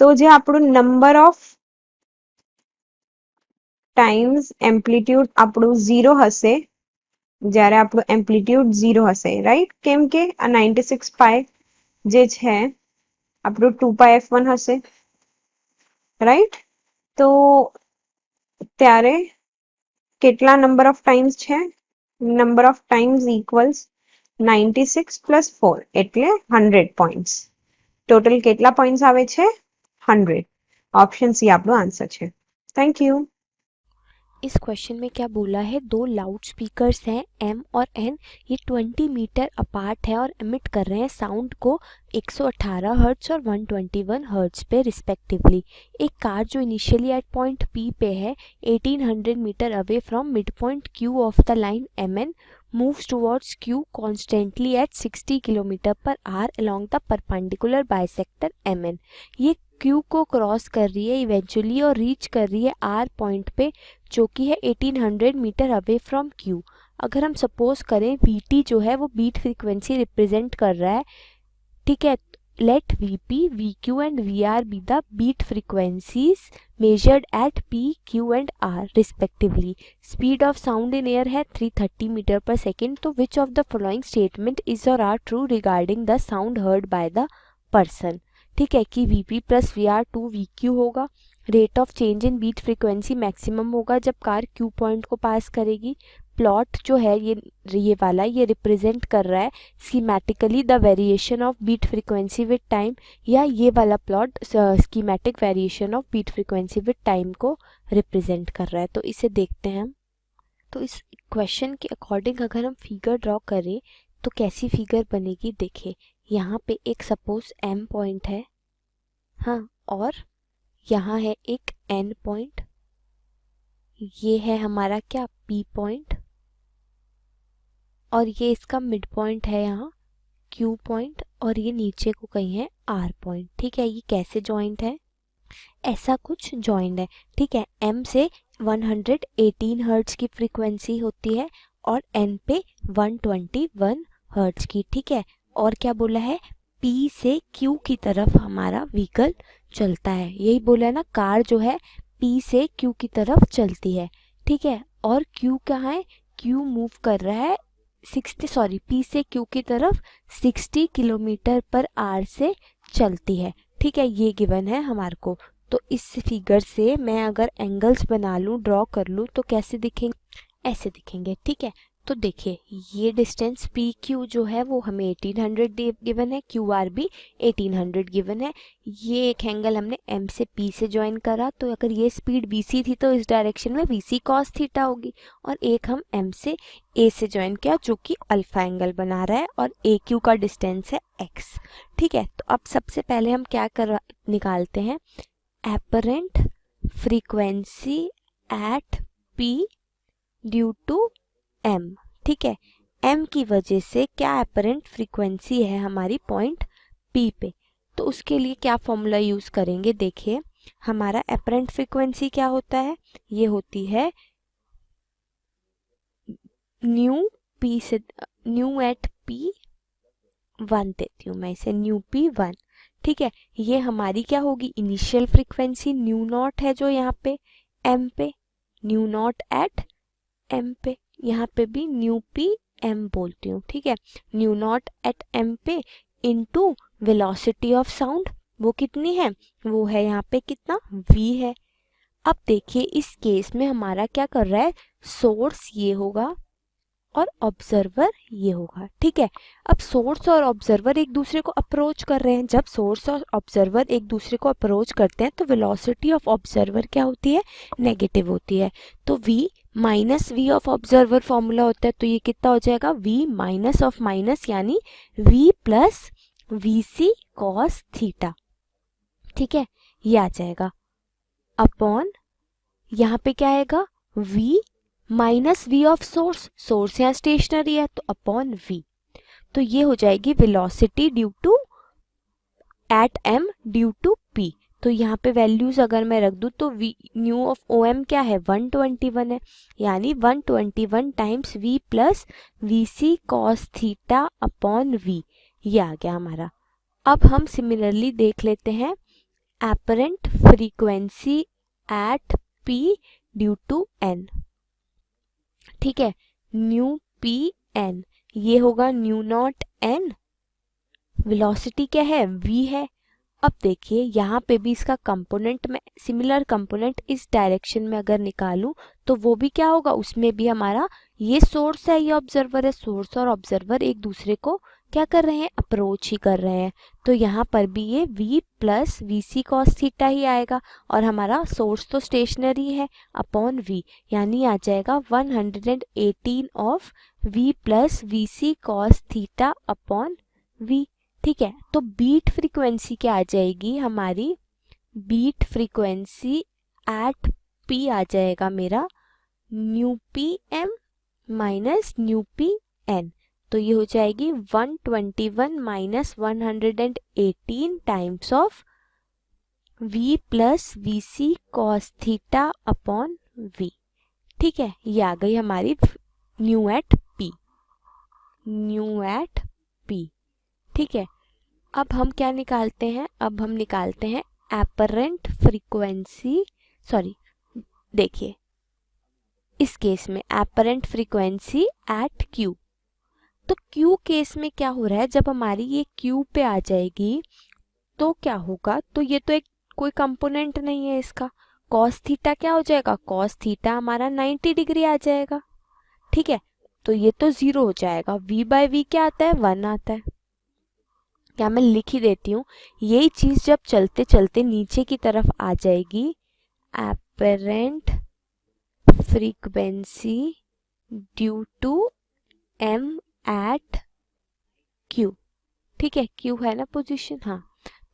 તો જે આપણું નંબર ઓફ ટાઈમ્સ એમ્પ્લિટ્યુડ આપણું 0 હશે, જ્યારે આપણું એમ્પ્લિટ્યુડ 0 હશે, રાઈટ. કેમ કે આ 96 પાઈ જે છે આપણું 2 f1 હશે, રાઈટ. તો ત્યારે કેટલા નંબર ઓફ ટાઈમ્સ છે, number of times equals 96 plus 4 એટલે 100 પોઈન્ટ્સ. ટોટલ કેટલા પોઈન્ટ્સ આવે છે 100. ઓપ્શન સી આપણો આન્સર છે. Thank you. इस क्वेश्चन में क्या बोला है, दो लाउड स्पीकर्स हैं M और N, ये 20 मीटर अपार्ट है और एमिट कर रहे हैं साउंड को 118 हर्ट्ज और 121 हर्ट्ज पे रिस्पेक्टिवली. एक कार जो इनिशियली एट पॉइंट P पे है 1800 metre away from mid point Q of the line MN moves towards Q constantly at 60 kilometre per hour along the perpendicular bisector MN. ये Q को cross कर रही है eventually और reach कर रही है R पॉइंट पे जो कि है 1800 मीटर अवे फ्रॉम Q. अगर हम सपोज करें Vt जो है वो बीट फ्रीक्वेंसी रिप्रेजेंट कर रहा है, ठीक है. Let Vp, Vq and Vr be the beat frequencies measured at P, Q and R respectively. Speed of sound in air है 330 मीटर पर सेकेंड. तो which of the following statement is or are true regarding the sound heard by the person. ठीक है कि Vp plus Vr 2Vq होगा. Rate of change in beat frequency maximum होगा जब car Q point को पास करेगी. Plot जो है ये वाला ये रिप्रेजेंट कर रहा है schematically the variation of beat frequency with time, या ये वाला plot schematic variation of beat frequency with time को रिप्रेजेंट कर रहा है. तो इसे देखते हैं हम. तो इस क्वेश्चन के अकॉर्डिंग अगर हम फिगर ड्रॉ करें तो कैसी फिगर बनेगी, देखिए यहाँ पे एक सपोज M पॉइंट है, हाँ, और यहाँ है एक N पॉइंट, ये है हमारा क्या P पॉइंट, और ये इसका मिड पॉइंट है यहाँ Q पॉइंट, और ये नीचे को कहीं है R पॉइंट. ठीक है, ये कैसे जॉइंट है, ऐसा कुछ जॉइंट है. ठीक है, M से 118 हर्ट्ज की फ्रीक्वेंसी होती है और n पे 121 हर्ट्ज की, ठीक है। और क्या बोला है, P से Q की तरफ हमारा व्हीकल चलता है, यही बोला है ना, कार जो है P से Q की तरफ चलती है, ठीक है। और Q कहाँ है, Q मूव कर रहा है P से Q की तरफ 60 किलोमीटर पर आवर से चलती है, ठीक है। ये गिवन है हमारे को। तो इस फिगर से मैं अगर एंगल्स बना लूँ, ड्रॉ कर लूँ, तो कैसे दिखेंगे, ऐसे दिखेंगे, ठीक है। तो देखिए ये डिस्टेंस पी क्यू जो है वो हमें 1800 गिवन है, क्यू आर भी 1800 गिवन है। ये एक एंगल हमने एम से पी से ज्वाइन करा, तो अगर ये स्पीड बी सी थी तो इस डायरेक्शन में वी सी कॉस थीटा होगी, और एक हम एम से ए से ज्वाइन किया जो कि अल्फा एंगल बना रहा है, और ए क्यू का डिस्टेंस है एक्स, ठीक है। तो अब सबसे पहले हम क्या निकालते हैं, apparent frequency at P due to m, ठीक है। m की वजह से क्या एपरेंट फ्रीक्वेंसी है हमारी पॉइंट p पे, तो उसके लिए क्या फॉर्मूला यूज करेंगे, देखिए हमारा एपरेंट फ्रीक्वेंसी क्या होता है, ये होती है न्यू एट p 1 देती हूँ मैं इसे, न्यू p 1, ठीक है। ये हमारी क्या होगी, इनिशियल फ्रीक्वेंसी न्यू नॉट है जो यहाँ पे m पे, न्यू नॉट एट m पे, यहाँ पे भी न्यू पी एम बोलती हूँ, ठीक है। न्यू नॉट एट एम पे इनटू वेलोसिटी ऑफ साउंड, वो कितनी है, वो है यहाँ पे कितना, v है। अब देखिए इस केस में हमारा क्या कर रहा है, सोर्स ये होगा और ऑब्जर्वर ये होगा, ठीक है। अब सोर्स और ऑब्जर्वर एक दूसरे को अप्रोच कर रहे हैं, जब सोर्स और ऑब्जर्वर एक दूसरे को अप्रोच करते हैं तो वेलोसिटी ऑफ ऑब्जर्वर क्या होती है, नेगेटिव होती है। तो v minus V of observer formula होता है, तो ये कितना हो जाएगा, v माइनस ऑफ माइनस यानी v plus V C cos theta, ठीक है। ये आ जाएगा अपॉन, यहाँ पे क्या आएगा, v minus V of source, source यहाँ स्टेशनरी है तो अपॉन v, तो ये हो जाएगी velocity due to at m due to p। तो यहाँ पे वैल्यूज अगर मैं रख दूँ तो v nu of O M क्या है, 121 है, यानी 121 times v plus V C cos theta upon v, ये आ गया हमारा। अब हम सिमिलरली देख लेते हैं apparent frequency at p due to n, ठीक है। न्यू पी एन, ये होगा न्यू नॉट एन, वेलोसिटी क्या है, v है। अब देखिए यहाँ पे भी इसका कंपोनेंट में सिमिलर कंपोनेंट इस डायरेक्शन में अगर निकालूं तो वो भी क्या होगा, उसमें भी हमारा ये सोर्स है, ये ऑब्जर्वर है, सोर्स और ऑब्जर्वर एक दूसरे को क्या कर रहे हैं, अप्रोच ही कर रहे हैं। तो यहाँ पर भी ये v plus V C cos theta ही आएगा, और हमारा सोर्स तो स्टेशनरी है अपॉन v, यानी आ जाएगा 118 of v plus V C cos theta upon v, ठीक है। तो बीट फ्रीक्वेंसी क्या आ जाएगी हमारी, बीट फ्रीक्वेंसी एट p आ जाएगा मेरा nu P M minus nu P N, तो ये हो जाएगी 121 minus 118 times of v plus V C cos theta upon v, ठीक है। ये आ गई हमारी nu at p, nu at p, ठीक है। अब हम क्या निकालते हैं, अब हम निकालते हैं एपरेंट फ्रीक्वेंसी, सॉरी देखिए इस केस में एपरेंट फ्रीक्वेंसी एट q, तो q केस में क्या हो रहा है, जब हमारी ये q पे आ जाएगी तो क्या होगा, तो ये तो एक कोई कंपोनेंट नहीं है इसका, cos थीटा क्या हो जाएगा, cos थीटा हमारा 90 डिग्री आ जाएगा, ठीक है। तो ये तो 0 हो जाएगा, v बाय v क्या आता है, 1 आता है। क्या मैं लिख ही देती हूँ, यही चीज जब चलते चलते नीचे की तरफ आ जाएगी, apparent frequency due to m at q, ठीक है, q है ना पोजीशन, हाँ।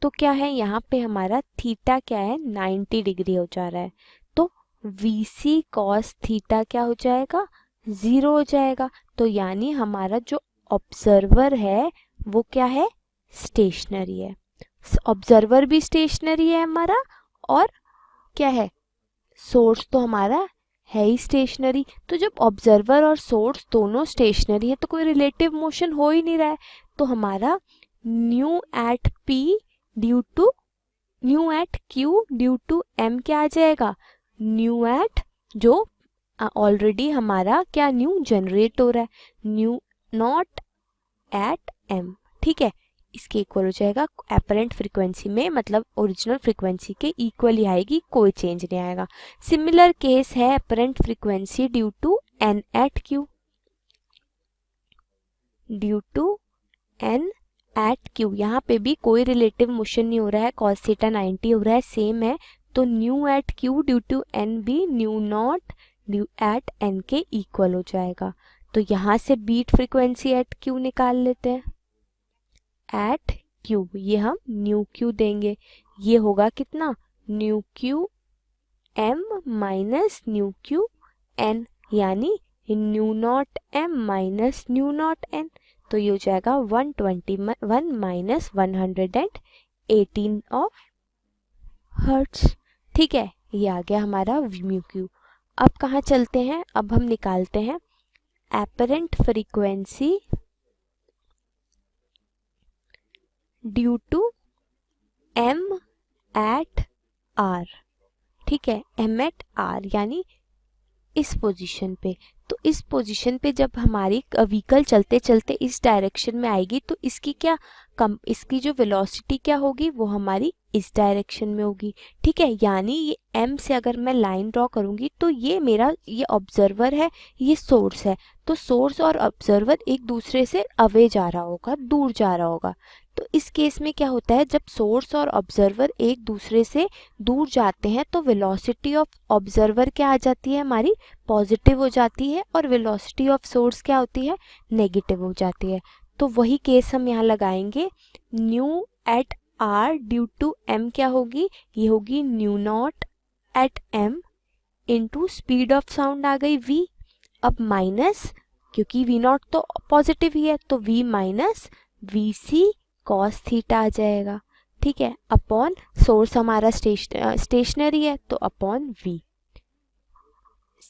तो क्या है यहाँ पे हमारा थीटा क्या है, 90 डिग्री हो जा रहा है, तो वी सी कॉस थीटा क्या हो जाएगा, 0 हो जाएगा। तो यानी हमारा जो ऑब्जर्वर है वो क्या है, स्टेशनरी है, ऑब्जर्वर भी स्टेशनरी है हमारा, और क्या है, सोर्स तो हमारा है ही स्टेशनरी। तो जब ऑब्जर्वर और सोर्स दोनों स्टेशनरी है तो कोई रिलेटिव मोशन हो ही नहीं रहा है। तो हमारा nu at P due to nu at Q due to M क्या आ जाएगा, न्यू एट जो ऑलरेडी हमारा क्या न्यू जनरेट हो रहा है, न्यू नॉट एट एम। ठीक है, इसके इक्वल हो जाएगा एपरेंट फ्रीक्वेंसी में, मतलब ओरिजिनल फ्रीक्वेंसी के इक्वल ही आएगी, कोई चेंज नहीं आएगा। सिमिलर केस है apparent frequency due to N at Q, due to N at Q. यहाँ पे भी कोई रिलेटिव मोशन नहीं हो रहा है, कॉस थीटा 90 हो रहा है, सेम है। तो nu at Q due to N भी nu naught due at N के इक्वल हो जाएगा। तो यहाँ से बीट फ्रीक्वेंसी एट क्यू निकाल लेते हैं, एट क्यू, ये हम न्यू क्यू देंगे, ये होगा कितना, nu Q M minus nu Q N, यानी nu naught M minus nu naught N. तो ये हो जाएगा 121 माइनस 118 ऑफ हर्ट्ज। ठीक है, ये आ गया हमारा म्यू क्यू। अब कहाँ चलते हैं, अब हम निकालते हैं apparent frequency due to M at R. ठीक है, एम एट आर यानी इस पोजीशन पे। तो इस पोजीशन पे जब हमारी व्हीकल चलते चलते इस डायरेक्शन में आएगी तो इसकी क्या इसकी जो वेलोसिटी क्या होगी, वो हमारी इस डायरेक्शन में होगी। ठीक है, यानी ये एम से अगर मैं लाइन ड्रॉ करूंगी तो ये मेरा ये ऑब्जर्वर है, ये सोर्स है। तो सोर्स और ऑब्जर्वर एक दूसरे से अवे जा रहा होगा, दूर जा रहा होगा। तो इस केस में क्या होता है, जब सोर्स और ऑब्जर्वर एक दूसरे से दूर जाते हैं तो वेलोसिटी ऑफ ऑब्जर्वर क्या आ जाती है, हमारी पॉजिटिव हो जाती है, और वेलोसिटी ऑफ सोर्स क्या होती है, नेगेटिव हो जाती है। तो वही केस हम यहाँ लगाएंगे, nu at R due to M क्या होगी, ये होगी nu naught at M into speed of sound आ गई v। अब माइनस, क्योंकि v नॉट तो पॉजिटिव ही है, तो v minus V C cos theta आ जाएगा। ठीक है, अपॉन सोर्स हमारा स्टेशनरी है तो अपॉन v।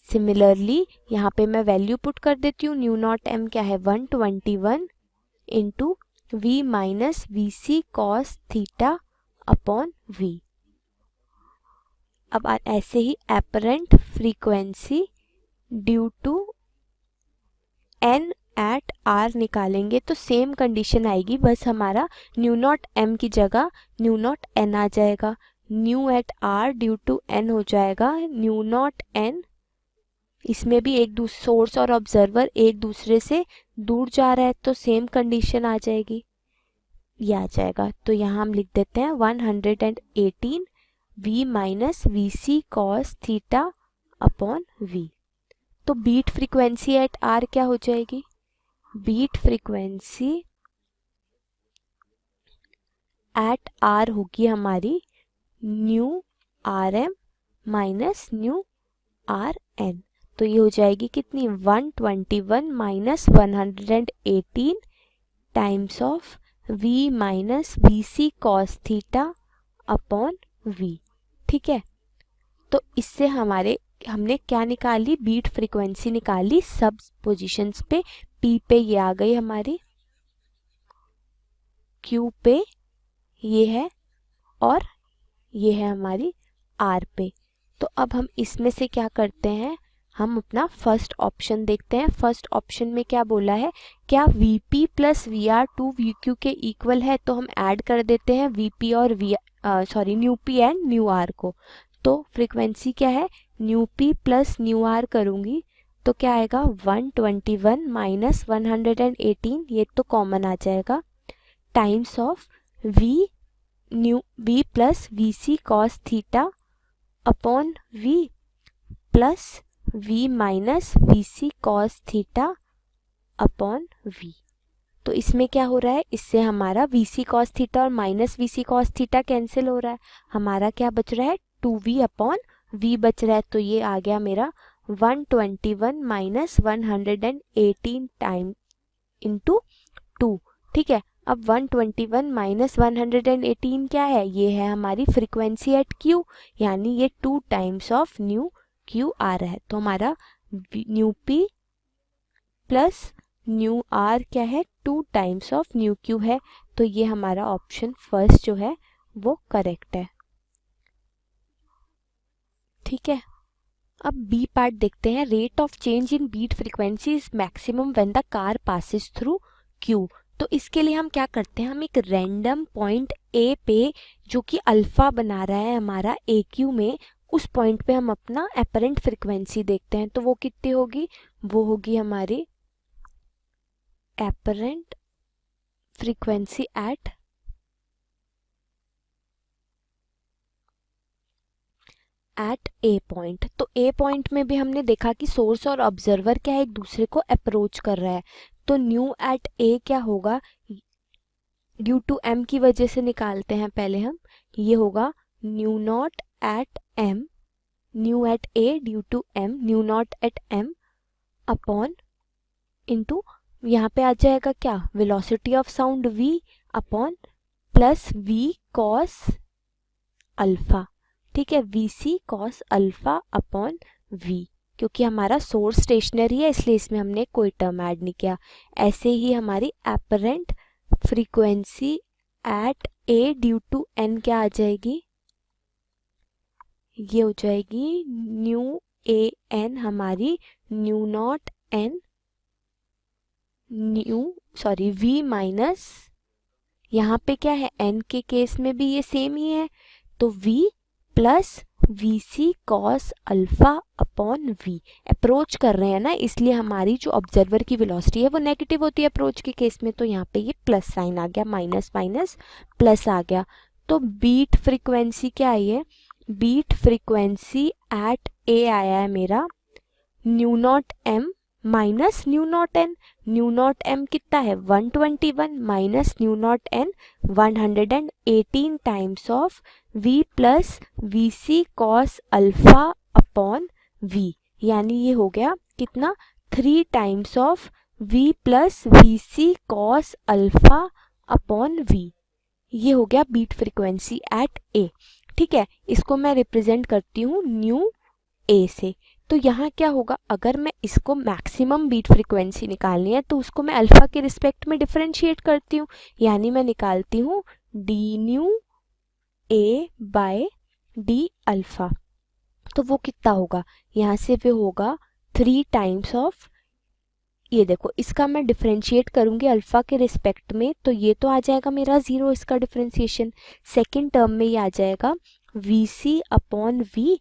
सिमिलरली यहाँ पे मैं वैल्यू पुट कर देती हूँ, न्यू नॉट एम क्या है 121 into v minus V C cos theta upon v। अब ऐसे ही apparent frequency due to N at R निकालेंगे तो सेम कंडीशन आएगी, बस हमारा न्यू नॉट एम की जगह न्यू नॉट एन आ जाएगा। Nu at R due to N हो जाएगा न्यू नॉट एन। इसमें भी एक दूसरे सोर्स और ऑब्जर्वर एक दूसरे से दूर जा रहा है तो सेम कंडीशन आ जाएगी, ये आ जाएगा। तो यहाँ हम लिख देते हैं 118 v minus V C cos theta upon v। तो बीट फ्रीक्वेंसी एट आर क्या हो जाएगी, बीट फ्रीक्वेंसी एट आर होगी हमारी nu R M minus nu R N. तो ये हो जाएगी कितनी, 121 minus 118 times of v minus V C cos theta upon v। ठीक है, तो इससे हमने क्या निकाली, बीट फ्रीक्वेंसी निकाली सब पोजीशंस पे। p पे ये आ गई हमारी, q पे ये है, और ये है हमारी r पे। तो अब हम इसमें से क्या करते हैं, हम अपना फर्स्ट ऑप्शन देखते हैं। फर्स्ट ऑप्शन में क्या बोला है, क्या Vp plus Vr two Vq के इक्वल है, तो हम ऐड कर देते हैं Vp और nu P and nu R को। तो फ्रीक्वेंसी क्या है, nu P plus nu R करूँगी तो क्या आएगा 121 माइनस 118, ये तो कॉमन आ जाएगा, times of V plus V C cos theta upon V plus v minus V C cos theta upon v। तो इसमें क्या हो रहा है, इससे हमारा वी सी कॉस थीटा और minus V C cos theta cancel हो रहा है, हमारा क्या बच रहा है 2v अपॉन v बच रहा है। तो ये आ गया मेरा 121 माइनस 118 टाइम इंटू 2। ठीक है, अब 121 माइनस 118 क्या है, ये है हमारी फ्रीक्वेंसी एट q, यानी ये 2 टाइम्स ऑफ न्यू क्यू आ रहा है, तो हमारा nu P plus nu R क्या है, 2 टाइम्स ऑफ न्यू क्यू है। तो ये हमारा ऑप्शन फर्स्ट जो है वो करेक्ट है। ठीक है, अब बी पार्ट देखते हैं। Rate of change in beat frequency is maximum when the car passes through Q. तो इसके लिए हम क्या करते हैं, हम एक रैंडम पॉइंट ए पे जो कि अल्फा बना रहा है हमारा ए क्यू में, उस पॉइंट पे हम अपना एपरेंट फ्रीक्वेंसी देखते हैं। तो वो कितनी होगी, वो होगी हमारी एपरेंट फ्रीक्वेंसी एट ए पॉइंट। तो ए पॉइंट में भी हमने देखा कि सोर्स और ऑब्जर्वर क्या है, एक दूसरे को अप्रोच कर रहा है। तो न्यू एट ए क्या होगा, ड्यू टू एम की वजह से निकालते हैं पहले हम, ये होगा nu naught at M, nu at A due to M, nu naught at M upon into यहाँ पे आ जाएगा क्या, velocity of sound v upon plus v cos alpha. ठीक है, vc cos alpha upon v, क्योंकि हमारा सोर्स स्टेशनरी है इसलिए इसमें हमने कोई टर्म ऐड नहीं किया। ऐसे ही हमारी apparent frequency at a due to n क्या आ जाएगी, ये हो जाएगी न्यू ए एन हमारी nu naught N v minus, यहाँ पे क्या है n के केस में भी ये सेम ही है, तो v plus V C cos alpha upon v। Approach कर रहे हैं ना, इसलिए हमारी जो ऑब्जर्वर की वेलोसिटी है वो नेगेटिव होती है अप्रोच के केस में, तो यहाँ पे ये प्लस साइन आ गया, माइनस माइनस प्लस आ गया। तो बीट फ्रीक्वेंसी क्या आई है, बीट फ्रीक्वेंसी एट ए आया है मेरा nu naught M minus nu naught N. Nu naught M कितना है 121 minus nu naught N 118 times of v plus V C cos alpha upon v, यानी ये हो गया कितना 3 times of v plus V C cos alpha upon v। ये हो गया बीट फ्रीक्वेंसी एट ए। ठीक है, इसको मैं रिप्रेजेंट करती हूँ न्यू ए से। तो यहाँ क्या होगा, अगर मैं इसको मैक्सिमम बीट फ्रीक्वेंसी निकालनी है तो उसको मैं अल्फा के रिस्पेक्ट में डिफरेंशिएट करती हूँ, यानी मैं निकालती हूँ डी न्यू ए बाय डी अल्फा। तो वो कितना होगा, यहाँ से वो होगा 3 टाइम्स ऑफ, ये देखो इसका मैं डिफरेंशिएट करूंगी अल्फा के रिस्पेक्ट में, तो ये तो आ जाएगा मेरा 0 इसका डिफरेंशिएशन। सेकेंड टर्म में ये आ जाएगा V C upon V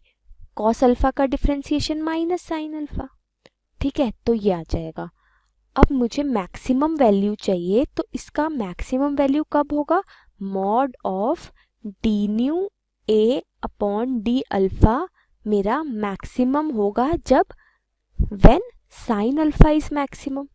cos alpha का डिफरेंशिएशन माइनस साइन अल्फा। ठीक है, तो ये आ जाएगा। अब मुझे मैक्सिमम वैल्यू चाहिए, तो इसका मैक्सिमम वैल्यू कब होगा, mod of D nu A upon D alpha मेरा मैक्सिमम होगा जब when sine alpha is maximum.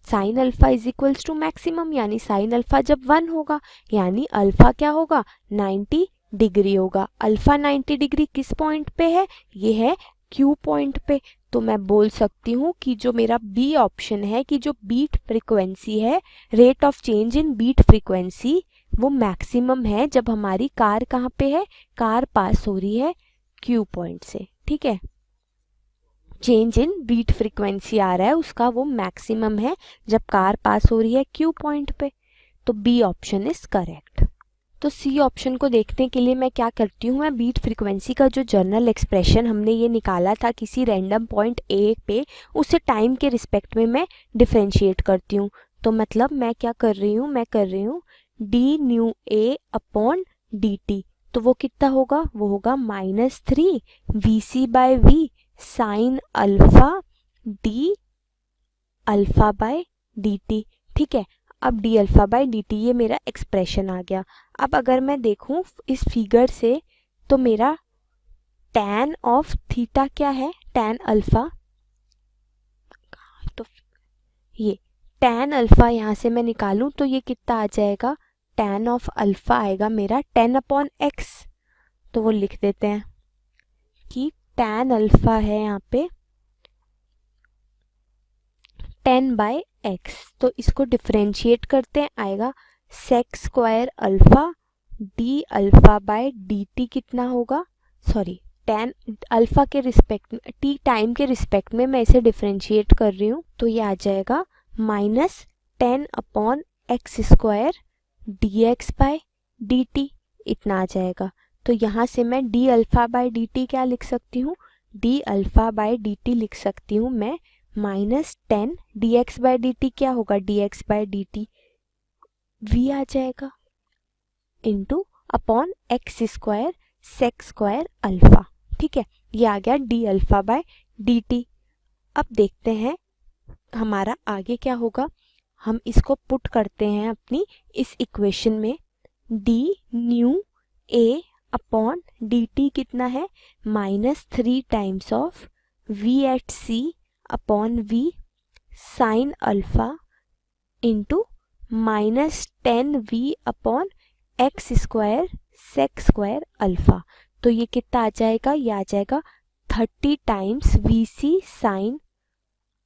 Sine alpha is equals to maximum, यानी साइन अल्फा जब 1 होगा, यानी अल्फा क्या होगा 90 डिग्री होगा। अल्फा 90 डिग्री किस पॉइंट पे है, ये है क्यू पॉइंट पे। तो मैं बोल सकती हूँ कि जो मेरा बी ऑप्शन है कि जो बीट फ्रीक्वेंसी है, rate of change in beat frequency, वो मैक्सिमम है जब हमारी कार कहाँ पे है, कार पास हो रही है क्यू पॉइंट से। ठीक है, चेंज इन बीट फ्रीक्वेंसी आ रहा है उसका वो मैक्सिमम है जब कार पास हो रही है क्यू पॉइंट पे। तो बी ऑप्शन इज करेक्ट। तो सी ऑप्शन को देखने के लिए मैं क्या करती हूँ, मैं बीट फ्रीक्वेंसी का जो जनरल एक्सप्रेशन हमने ये निकाला था किसी रैंडम पॉइंट ए पे, उसे टाइम के रिस्पेक्ट में मैं डिफरेंशिएट करती हूँ। तो मतलब मैं क्या कर रही हूँ, मैं कर रही हूँ D nu A upon D T. तो वो कितना होगा, वो होगा -3 V C by V sine alpha D alpha by D T. ठीक है, अब D alpha by D T ये मेरा एक्सप्रेशन आ गया। अब अगर मैं देखूं इस फिगर से तो मेरा tan ऑफ थीटा क्या है, tan अल्फा, तो ये tan अल्फा यहाँ से मैं निकालूं तो ये कितना आ जाएगा, tan ऑफ अल्फा आएगा मेरा 10/x। तो वो लिख देते हैं कि tan अल्फा है यहाँ पे 10/x। तो इसको डिफरेंशिएट करते हैं, आएगा sec square alpha D alpha by D T कितना होगा, सॉरी 10 अल्फ़ा के रिस्पेक्ट में, टी टाइम के रिस्पेक्ट में मैं इसे डिफ्रेंशिएट कर रही हूँ, तो ये आ जाएगा -10/x² dx/dt, इतना आ जाएगा। तो यहाँ से मैं d अल्फ़ा/dt क्या लिख सकती हूँ, d अल्फ़ा/dt लिख सकती हूँ मैं -10 dx/dt क्या होगा, dx/dt v आ जाएगा into upon x² sec² alpha. ठीक है, ये आ गया d अल्फ़ा/dt। अब देखते हैं हमारा आगे क्या होगा। हम इसको पुट करते हैं अपनी इस इक्वेशन में, d nu a upon dt कितना है, -3 times of v at c upon v sine alpha into -10v upon x² sec² alpha. तो ये कितना आ जाएगा, ये आ जाएगा 30 times vc sine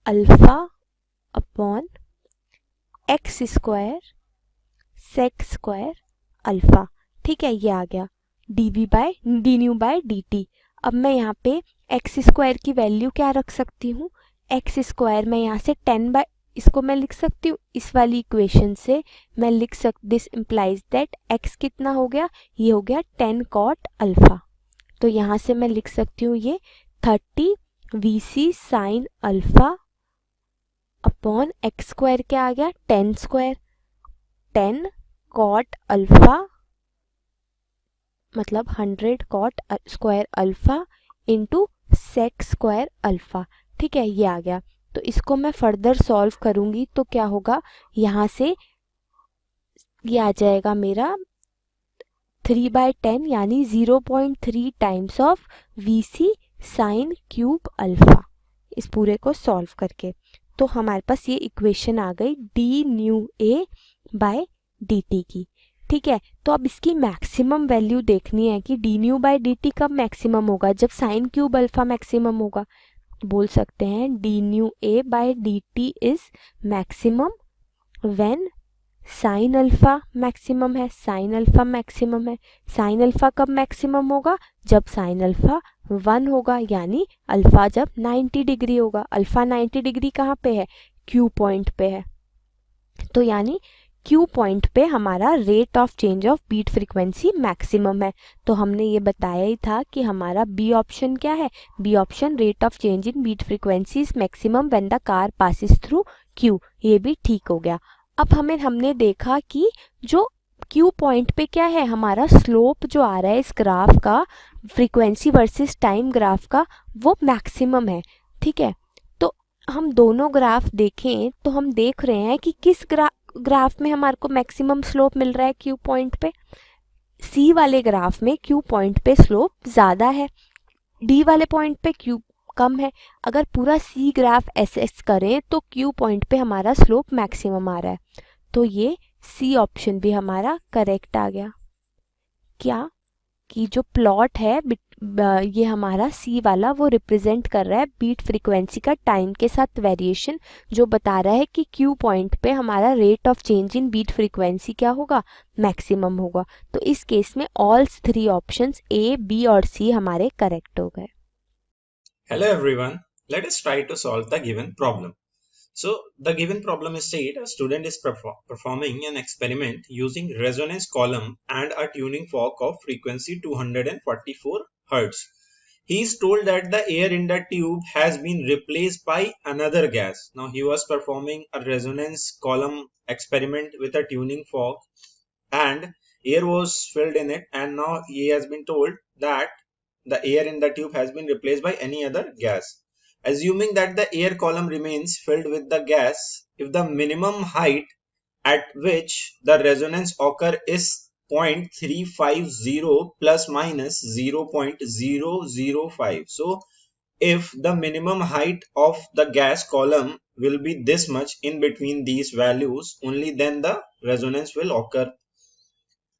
alpha upon x² sec² alpha. ठीक है, ये आ गया dν/dt। अब मैं यहाँ पे x² की वैल्यू क्या रख सकती हूँ, x² मैं यहाँ से 10 इसको मैं लिख सकती हूँ, इस वाली इक्वेशन से मैं लिख दिस इम्प्लाइज दैट x कितना हो गया, ये हो गया 10 cot अल्फ़ा। तो यहाँ से मैं लिख सकती हूँ ये 30 vc sine alpha upon x² क्या आ गया 10² 10 cot अल्फ़ा मतलब 100 cot square alpha into sec² alpha. ठीक है, ये आ गया। तो इसको मैं फर्दर सॉल्व करूंगी तो क्या होगा, यहाँ से ये आ जाएगा मेरा 3/10 यानी 0.3 times of vc sine cube alpha, इस पूरे को सॉल्व करके। तो हमारे पास ये इक्वेशन आ गई d nu a by dt की। ठीक है, तो अब इसकी मैक्सिमम वैल्यू देखनी है कि d न्यू बाय dt कब मैक्सिमम होगा, जब साइन क्यूब अल्फ़ा मैक्सिमम होगा। बोल सकते हैं d nu a by dt is maximum when sine alpha maximum है, साइन अल्फ़ा मैक्सिमम है। साइन अल्फ़ा कब मैक्सिमम होगा, जब साइन अल्फ़ा 1 होगा, यानी अल्फ़ा जब 90 डिग्री होगा। अल्फ़ा 90 डिग्री कहाँ पे है, क्यू पॉइंट पे है। तो यानी क्यू पॉइंट पे हमारा rate of change of beat frequency maximum है। तो हमने ये बताया ही था कि हमारा बी ऑप्शन क्या है, B option rate of change in beat frequency is maximum when the car passes through Q, ये भी ठीक हो गया। अब हमने देखा कि जो क्यू पॉइंट पे क्या है, हमारा स्लोप जो आ रहा है इस ग्राफ का, फ्रीक्वेंसी वर्सेस टाइम ग्राफ का, वो मैक्सिमम है। ठीक है, तो हम दोनों ग्राफ देखें तो हम देख रहे हैं कि किस ग्राफ में हमारे को मैक्सिमम स्लोप मिल रहा है क्यू पॉइंट पे। सी वाले ग्राफ में क्यू पॉइंट पे स्लोप ज़्यादा है, डी वाले पॉइंट पे क्यू कम है। अगर पूरा सी ग्राफ एसेस करें तो क्यू पॉइंट पे हमारा स्लोप मैक्सिमम आ रहा है। तो ये सी ऑप्शन भी हमारा करेक्ट आ गया। क्या कि जो प्लॉट है ये हमारा सी वाला वो रिप्रेजेंट कर रहा है बीट फ्रीक्वेंसी का टाइम के साथ वेरिएशन, जो बता रहा है कि क्यू पॉइंट पे हमारा rate of change in beat frequency क्या होगा, मैक्सिमम होगा। तो इस केस में ऑल 3 ऑप्शंस ए, बी और सी हमारे करेक्ट हो गए। Hello everyone, let us try to solve the given problem. So the given problem is said a student is performing an experiment using resonance column and a tuning fork of frequency 244 Hz. He is told that the air in the tube has been replaced by another gas. Now he was performing a resonance column experiment with a tuning fork and air was filled in it, and now he has been told that the air in the tube has been replaced by any other gas. Assuming that the air column remains filled with the gas, if the minimum height at which the resonance occur is 0.350 plus minus 0.005. So if the minimum height of the gas column will be this much in between these values, only then the resonance will occur.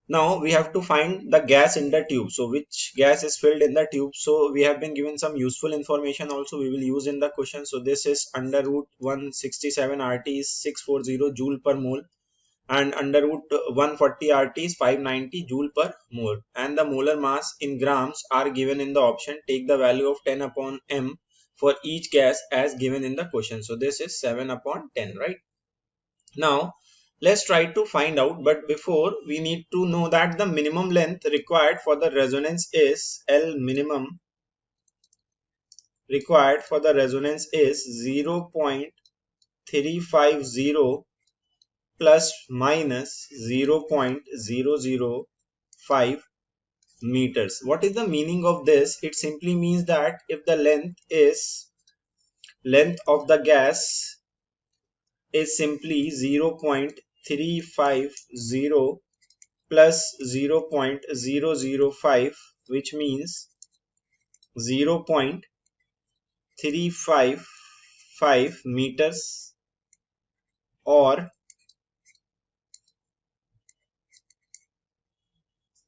Now we have to find the gas in the tube. So which gas is filled in the tube? So we have been given some useful information also we will use in the question. So this is under root 167 RT is 640 joule per mole. and under root 140 RT is 590 joule per mole, and the molar mass in grams are given in the option. Take the value of 10 upon m for each gas as given in the question. So this is 7 upon 10, right? Now let's try to find out, but before we need to know that the minimum length required for the resonance is L minimum required for the resonance is 0.350 plus minus 0.005 meters. What is the meaning of this? It simply means that if the length of the gas is simply 0.350 plus 0.005, which means 0.355 meters or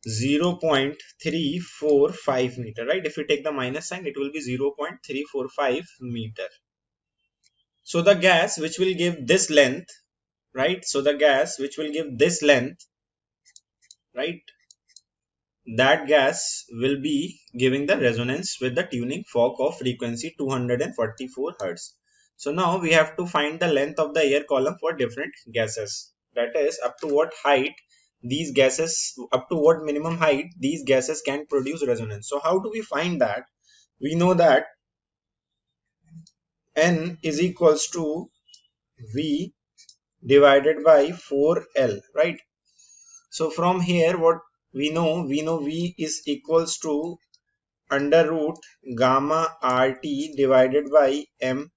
0.345 meter, right? If we take the minus sign, it will be 0.345 meter. So the gas which will give this length, right? So the gas which will give this length, right? That gas will be giving the resonance with the tuning fork of frequency 244 Hertz. So now we have to find the length of the air column for different gases. That is, up to what height these gases, up to what minimum height these gases can produce resonance. So how do we find that? We know that N is equals to V divided by 4L, right? So from here what we know V is equals to under root gamma RT divided by M.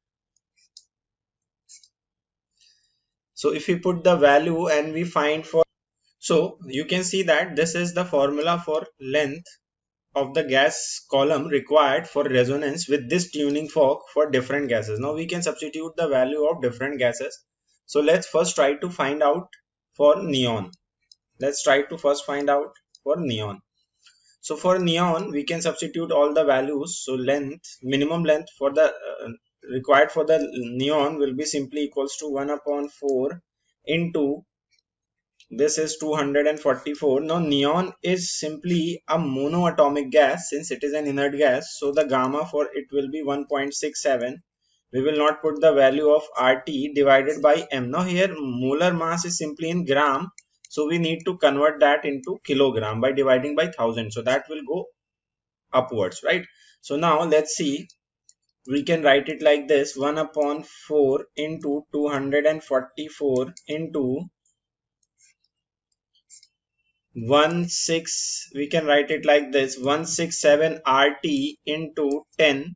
So if we put the value and we find for, so you can see that this is the formula for length of the gas column required for resonance with this tuning fork for different gases. Now we can substitute the value of different gases. So let's first try to find out for neon. Let's try to first find out for neon. So for neon, we can substitute all the values. So length, minimum length for the required for the neon will be simply equals to 1 upon 4 into this is 244. Now neon is simply a monoatomic gas since it is an inert gas. So the gamma for it will be 1.67. We will not put the value of RT divided by M. Now here molar mass is simply in gram. So we need to convert that into kilogram by dividing by 1000. So that will go upwards, right? So now let's see. We can write it like this: 1 upon 4 into 244 into 16. We can write it like this: 167 RT into 10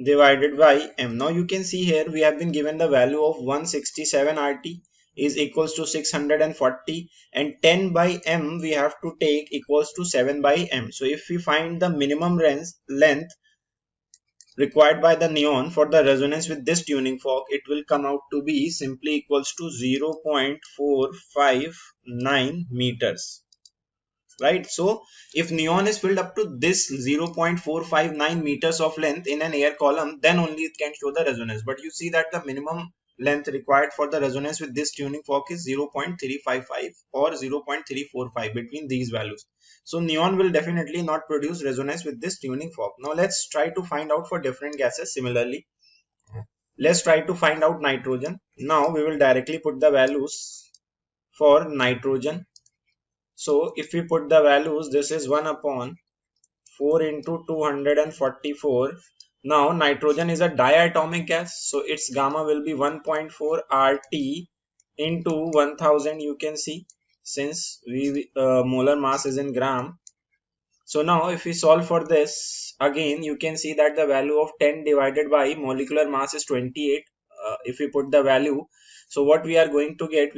divided by M. Now you can see here we have been given the value of 167 RT is equals to 640, and 10 by M we have to take equals to 7 by M. So if we find the minimum length required by the neon for the resonance with this tuning fork, it will come out to be simply equals to 0.459 meters. Right? So if neon is filled up to this 0.459 meters of length in an air column, then only it can show the resonance. But you see that the minimum length required for the resonance with this tuning fork is 0.355 or 0.345, between these values. So neon will definitely not produce resonance with this tuning fork. Now let's try to find out for different gases similarly. Let's try to find out nitrogen. Now we will directly put the values for nitrogen. So if we put the values, this is 1 upon 4 into 244. Now nitrogen is a diatomic gas, so its gamma will be 1.4 RT into 1000. You can see, since molar mass is in gram. So now if we solve for this, again you can see that the value of 10 divided by molecular mass is 28. If we put the value, so what we are going to get,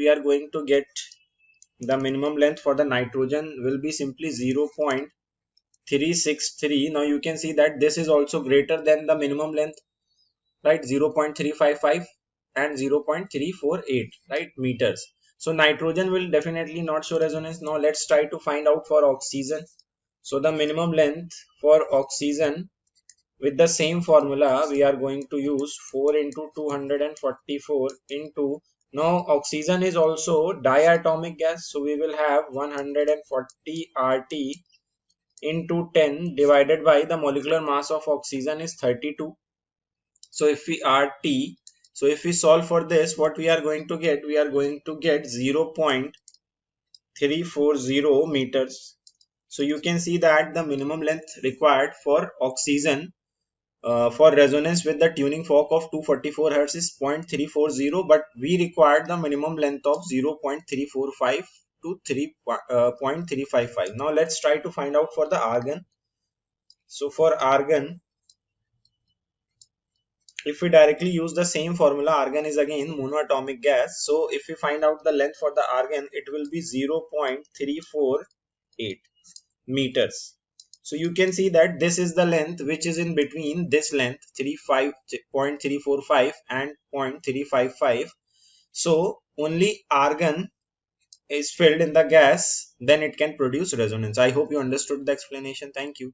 the minimum length for the nitrogen will be simply 0.363. Now you can see that this is also greater than the minimum length, right? 0.355 and 0.348, right, meters. So nitrogen will definitely not show resonance. Now let's try to find out for oxygen. So the minimum length for oxygen, with the same formula, we are going to use 4 into 244 into Now oxygen is also diatomic gas, so we will have 140 RT into 10 divided by the molecular mass of oxygen is 32. So if we RT, so if we solve for this, what we are going to get? We are going to get 0.340 meters. So you can see that the minimum length required for oxygen for resonance with the tuning fork of 244 Hz is 0.340, but we required the minimum length of 0.345 to 0.355. Now let's try to find out for the argon. So for argon, if we directly use the same formula, argon is again monoatomic gas. So if we find out the length for the argon, it will be 0.348 meters. So you can see that this is the length which is in between this length 0.345 and 0.355. So only argon is filled in the gas, then it can produce resonance. I hope you understood the explanation. Thank you.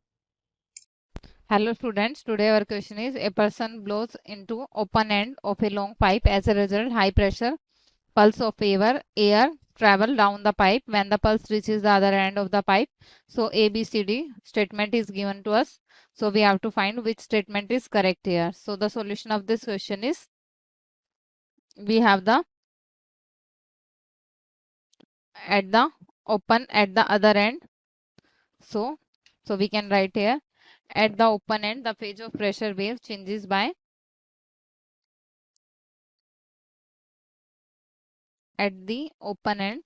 Hello students, today our question is a person blows into open end of a long pipe. As a result, high pressure pulse of air travel down the pipe when the pulse reaches the other end of the pipe. So ABCD statement is given to us. So we have to find which statement is correct here. So the solution of this question is, we have the at the open at the other end. So we can write here, at the open end, the phase of pressure wave changes by at the open end,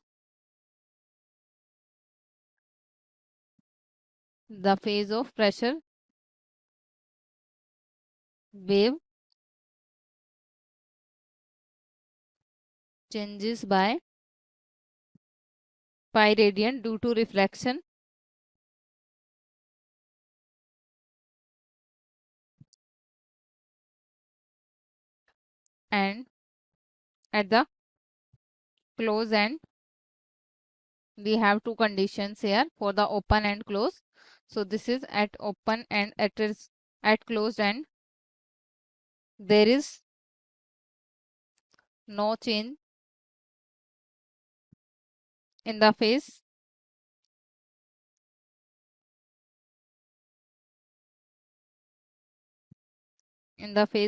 the phase of pressure wave changes by pi radian due to reflection and at the close end we have two conditions here for the open and close. So this is at open and at closed end there is no change in the phase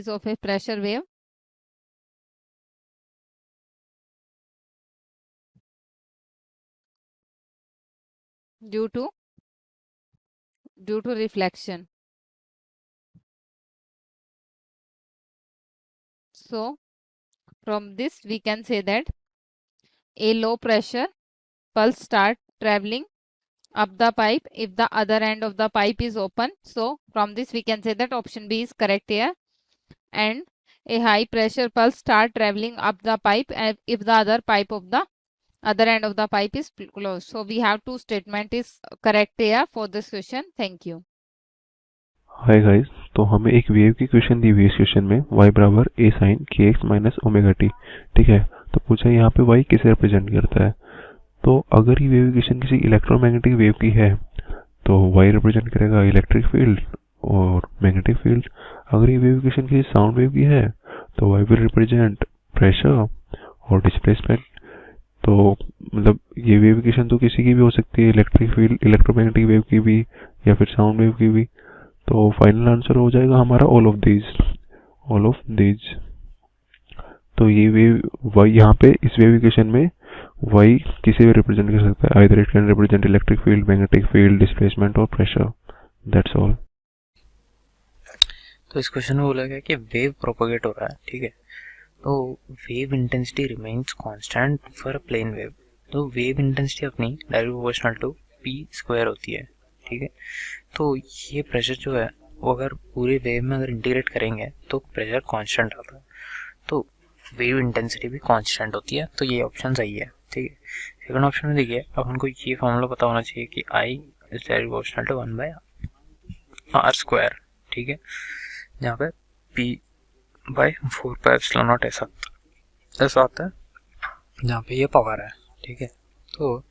of a pressure wave due to reflection. So from this we can say that a low pressure pulse start traveling up the pipe if the other end of the pipe is open. So from this we can say that option B is correct here. And a high pressure pulse start traveling up the pipe if the other end of the pipe is closed. So we have two statement is correct here for this question. Thank you. Hi guys, तो हमें एक wave की question दी हुई है इस question में y बराबर a sin kx minus omega T. ठीक है, तो पूछा यहाँ पे y किसे रिप्रेजेंट करता है. तो अगर ये वेव क्वेश्चन किसी इलेक्ट्रोमैग्नेटिक वेव की है तो y रिप्रेजेंट करेगा इलेक्ट्रिक फील्ड और मैग्नेटिक फील्ड. अगर ये वेव क्वेश्चन किसी साउंड वेव की है तो y विल रिप्रेजेंट प्रेशर और डिस्प्लेसमेंट. तो मतलब ये वेव क्वेश्चन तो किसी की भी हो सकती है, इलेक्ट्रिक फील्ड, इलेक्ट्रोमैग्नेटिक वेव की भी या फिर साउंड वेव की भी. तो फाइनल आंसर हो जाएगा हमारा ऑल ऑफ दीज. तो ये वेव y यहाँ पे इस वेव इक्वेशन में y किसी भी रिप्रेजेंट कर सकता है. Either it can represent electric field, magnetic field, displacement और प्रेशर. That's all. तो इस क्वेश्चन में बोला गया कि वेव प्रोपोगेट हो रहा है. ठीक है, तो wave intensity remains constant for a plane wave. तो वेव इंटेंसिटी अपनी directly proportional to p square होती है. ठीक है, तो ये प्रेशर जो है वो अगर पूरे वेव में अगर इंटीग्रेट करेंगे तो प्रेशर कांस्टेंट आता है. तो वेव इंटेंसिटी भी कांस्टेंट होती है. तो ये ऑप्शन सही है. ठीक है, सेकंड ऑप्शन में देखिए, अब हमको ये फॉर्मूला पता होना चाहिए कि I is directly proportional to 1/r square. ठीक है, जहाँ पे p/4πε0 ऐसा आता है जहाँ पे ये पावर है. ठीक है, तो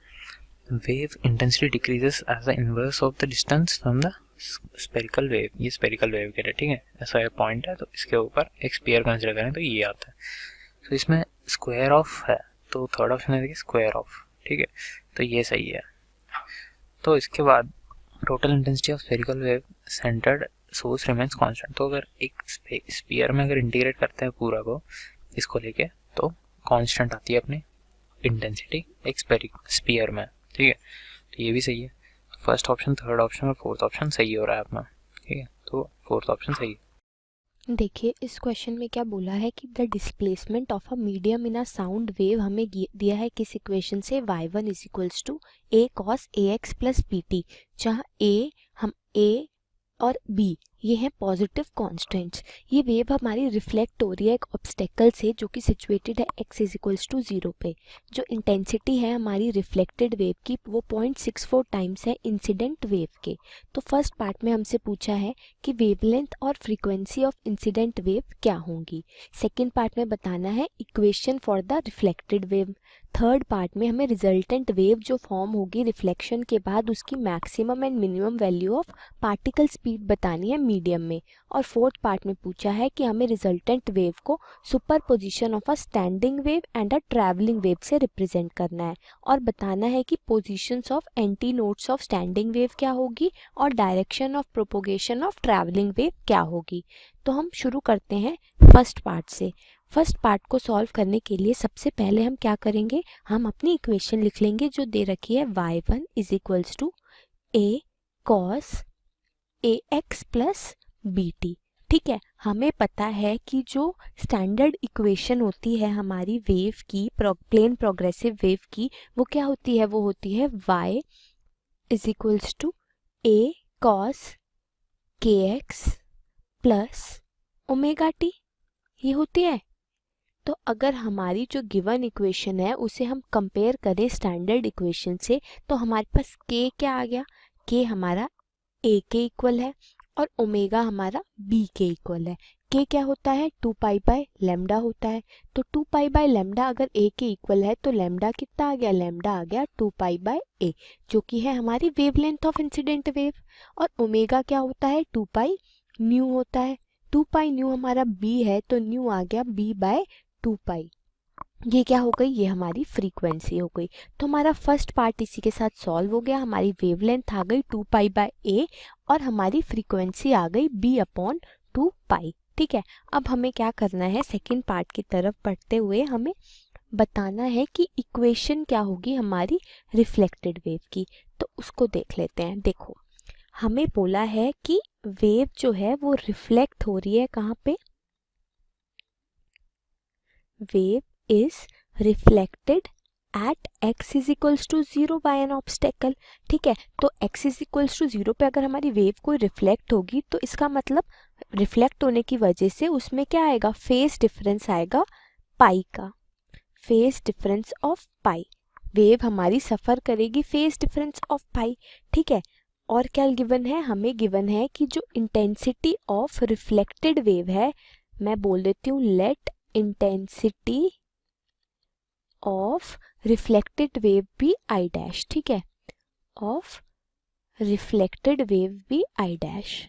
wave intensity decreases as the inverse of the distance from the spherical wave. ये स्पेरिकल वेव के लिए. ठीक है, ऐसा एक पॉइंट है, तो इसके ऊपर एक स्फीयर कंसीडर करें तो ये आता है. तो इसमें स्क्वायर ऑफ है, तो थर्ड ऑप्शन है स्क्वायर ऑफ, ठीक है, तो ये सही है। तो इसके बाद total intensity of spherical wave centred source remains constant. तो अगर एक स्फीयर में अगर इंटीग्रेट करते हैं पूरा को इसको लेके, तो कांस्टेंट आती है अपनी इंटेंसिटी एक स्फीयर में, ठीक है, तो ये भी सही है। तो फर्स्ट ऑप्शन, थर्ड ऑप्शन और फोर्थ ऑप्शन सही हो रहा है अपना, ठीक है, तो फोर्थ ऑप्शन सही है। देखिए इस क्वेश्चन में क्या बोला है कि the displacement of a medium in a sound wave हमें दिया है किस इक्वेशन से, y1 is equals to a cos ax plus bt, जहाँ a और b ये हैं पॉजिटिव कांस्टेंट्स। ये वेव हमारी रिफ्लेक्ट हो रही है एक ऑब्स्टेकल से जो कि सिचुएटेड है x इज इक्वल्स टू 0 पे। जो इंटेंसिटी है हमारी रिफ्लेक्टेड वेव की वो 0.64 टाइम्स है इंसिडेंट वेव के। तो फर्स्ट पार्ट में हमसे पूछा है कि वेवलेंथ और फ्रीक्वेंसी ऑफ इंसिडेंट वेव क्या होंगी। सेकेंड पार्ट में बताना है equation for the reflected wave. Third part में हमें रिजल्टेंट वेव जो फॉर्म होगी रिफ्लेक्शन के बाद उसकी maximum and minimum value of particle speed बतानी है मीडियम में। और फोर्थ पार्ट में पूछा है कि हमें रिजल्टेंट वेव को superposition of a standing wave and a travelling wave से रिप्रेजेंट करना है और बताना है कि positions of anti nodes of standing wave क्या होगी और direction of propagation of travelling wave क्या होगी। तो हम शुरू करते हैं फर्स्ट पार्ट से। फर्स्ट पार्ट को सॉल्व करने के लिए सबसे पहले हम क्या करेंगे, हम अपनी इक्वेशन लिख लेंगे जो दे रखी है y1 is equals to a cos ax plus bt। ठीक है, हमें पता है कि जो स्टैंडर्ड इक्वेशन होती है हमारी वेव की, प्लेन प्रोग्रेसिव वेव की, वो क्या होती है, वो होती है y is equals to a cos kx plus omega t, ये होती है। तो अगर हमारी जो गिवन इक्वेशन है उसे हम कंपेयर करें स्टैंडर्ड इक्वेशन से तो हमारे पास k क्या आ गया, k हमारा a के इक्वल है और ओमेगा हमारा b के इक्वल है। k क्या होता है, 2 पाई बाय लैम्डा होता है। तो 2 पाई बाय लैम्डा अगर a के इक्वल है तो लैम्डा कितना आ गया, लैम्डा आ गया 2 पाई बाय a जो कि है हमारी वेवलेंथ ऑफ इंसिडेंट वेव। और ओमेगा क्या होता है, 2 पाई न्यू होता है। 2 पाई न्यू हमारा b है तो न्यू आ गया b बाय 2 पाई। ये क्या हो गई, ये हमारी फ्रीक्वेंसी हो गई। तो हमारा फर्स्ट पार्ट इसी के साथ सॉल्व हो गया। हमारी वेवलेंथ आ गई 2 पाई बाय a और हमारी फ्रीक्वेंसी आ गई b अपॉन 2 पाई। ठीक है, अब हमें क्या करना है, सेकंड पार्ट की तरफ बढ़ते हुए हमें बताना है कि इक्वेशन क्या होगी हमारी रिफ्लेक्टेड वेव की। तो उसको देख लेते हैं। देखो हमें बोला है कि वेव जो है वो रिफ्लेक्ट हो रही है कहाँ पे, wave is reflected at x is equals to 0 by an obstacle। ठीक है, तो x is equals to 0 पे अगर हमारी वेव कोई रिफ्लेक्ट होगी तो इसका मतलब रिफ्लेक्ट होने की वजह से उसमें क्या आएगा, फेज डिफरेंस आएगा पाई का, phase difference of pi. Wave हमारी सफ़र करेगी फेज डिफरेंस ऑफ पाई। ठीक है, और क्या गिवन है, हमें गिवन है कि जो इंटेंसिटी ऑफ रिफ्लेक्टेड वेव है, मैं बोल देती हूँ let intensity of reflected wave be I dash. ठीक है, of reflected wave be I dash.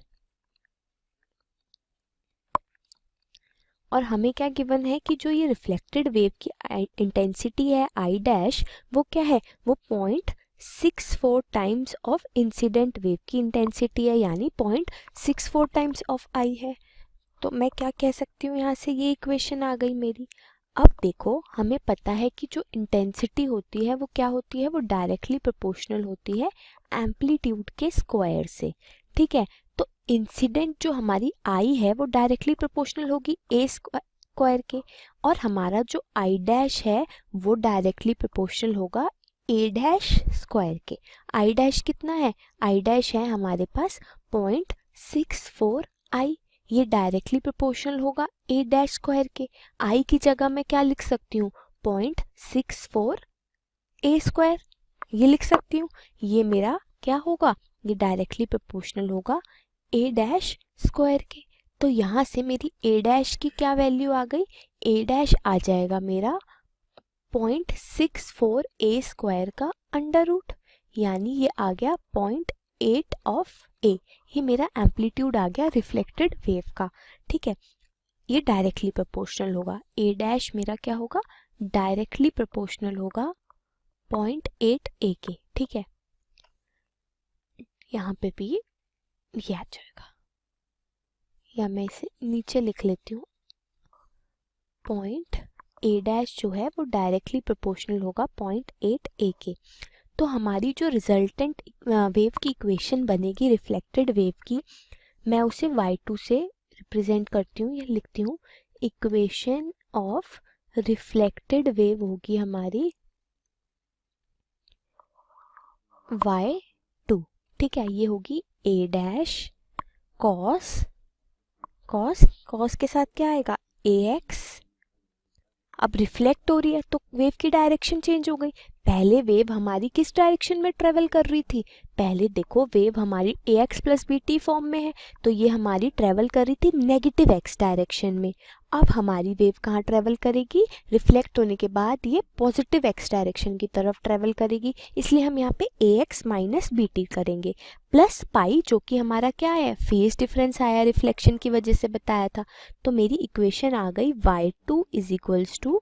और हमें क्या गिवन है कि जो ये रिफ्लेक्टेड वेव की इंटेंसिटी है आई डैश, वो क्या है, वो 0.64 टाइम्स ऑफ इंसिडेंट वेव की इंटेंसिटी है, यानी 0.64 टाइम्स ऑफ आई है। तो मैं क्या कह सकती हूँ, यहाँ से ये इक्वेशन आ गई मेरी। अब देखो हमें पता है कि जो इंटेंसिटी होती है वो क्या होती है, वो डायरेक्टली प्रोपोर्शनल होती है एम्पलीट्यूड के स्क्वायर से। ठीक है, तो इंसिडेंट जो हमारी आई है वो डायरेक्टली प्रोपोर्शनल होगी ए स्क्वायर के, और हमारा जो आई डैश है वो डायरेक्टली प्रोपोर्शनल होगा ए डैश स्क्वायर के। आई डैश कितना है, आई डैश है हमारे पास 0.64 आई, ये डायरेक्टली प्रोपोर्शनल होगा ए डैश स्क्वायर के। आई की जगह मैं क्या लिख सकती हूँ, 0.64 ए स्क्वायर, ये लिख सकती हूँ। ये मेरा क्या होगा, ये डायरेक्टली प्रोपोर्शनल होगा ए डैश स्क्वायर के। तो यहाँ से मेरी ए डैश की क्या वैल्यू आ गई, ए डैश आ जाएगा मेरा 0.64 ए स्क्वायर का अंडर रूट, यानी ये आ गया 0.8 ऑफ ए। ये मेरा एम्पलीट्यूड आ गया रिफ्लेक्टेड वेव का। ठीक है, ये डायरेक्टली प्रोपोर्शनल होगा, ए डैश मेरा क्या होगा, डायरेक्टली प्रोपोर्शनल होगा 0.8 ए के, ठीक है। यहाँ पे भी ये आ जाएगा, या मैं इसे नीचे लिख लेती हूँ, पॉइंट ए डैश जो है वो डायरेक्टली प्रोपोर्शनल होगा 0.8 ए के। तो हमारी जो रिजल्टेंट वेव की इक्वेशन बनेगी रिफ्लेक्टेड वेव की, मैं उसे y2 से रिप्रेजेंट करती हूँ, ये लिखती हूँ, इक्वेशन ऑफ रिफ्लेक्टेड वेव होगी हमारी y2, ठीक है। ये होगी a डैश cos के साथ क्या आएगा ax। अब रिफ्लेक्ट हो रही है तो वेव की डायरेक्शन चेंज हो गई। पहले वेव हमारी किस डायरेक्शन में ट्रेवल कर रही थी, पहले देखो वेव हमारी ax plus B T form में है, तो ये हमारी ट्रेवल कर रही थी नेगेटिव x डायरेक्शन में। अब हमारी वेव कहाँ ट्रेवल करेगी, रिफ्लेक्ट होने के बाद ये पॉजिटिव x डायरेक्शन की तरफ ट्रेवल करेगी, इसलिए हम यहाँ पे ax माइनस बी टी करेंगे, प्लस पाई जो कि हमारा क्या है, फेज डिफरेंस आया रिफ्लेक्शन की वजह से बताया था। तो मेरी इक्वेशन आ गई y2 is equals to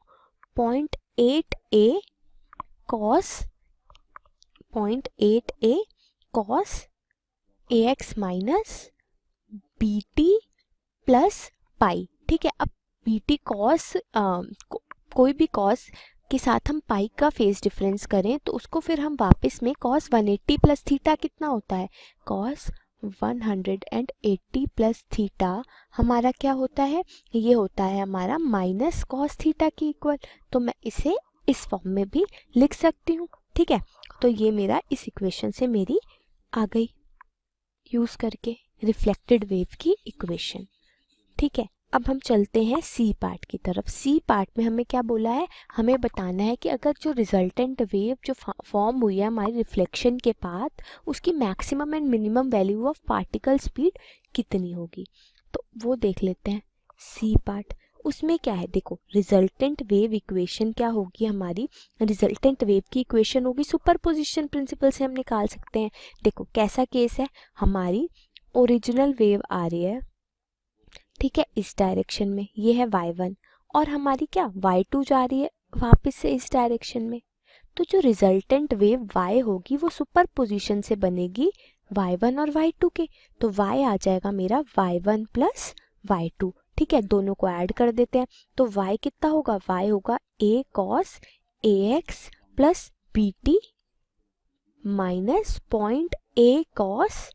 0.8 a cos ax minus B T plus pi, ठीक है। अब बी टी कॉस कोई भी कॉस के साथ हम पाई का फेज डिफरेंस करें तो उसको फिर हम वापस में cos 180 प्लस थीटा कितना होता है, cos 180 प्लस थीटा हमारा क्या होता है, ये होता है हमारा माइनस कॉस थीटा की इक्वल। तो मैं इसे इस फॉर्म में भी लिख सकती हूँ, ठीक है। तो ये मेरा इस इक्वेशन से मेरी आ गई यूज करके रिफ्लेक्टेड वेव की इक्वेशन, ठीक है। अब हम चलते हैं सी पार्ट की तरफ। सी पार्ट में हमें क्या बोला है, हमें बताना है कि अगर जो रिजल्टेंट वेव जो फॉर्म हुई है हमारी रिफ्लेक्शन के बाद, उसकी maximum and minimum value of particle speed कितनी होगी। तो वो देख लेते हैं सी पार्ट। उसमें क्या है, देखो रिजल्टेंट वेव इक्वेशन क्या होगी हमारी, रिजल्टेंट वेव की इक्वेशन होगी सुपरपोजिशन प्रिंसिपल से हम निकाल सकते हैं। देखो कैसा केस है, हमारी ओरिजिनल वेव आ रही है, ठीक है, इस डायरेक्शन में, ये है y1, और हमारी क्या y2 जा रही है वापस से इस डायरेक्शन में। तो जो रिजल्टेंट वेव y होगी वो सुपरपोजिशन से बनेगी y1 और y2 के। तो y आ जाएगा मेरा y1 प्लस y2, ठीक है। दोनों को ऐड कर देते हैं तो y कितना होगा, y होगा a cos ax plus B T minus 0.a cos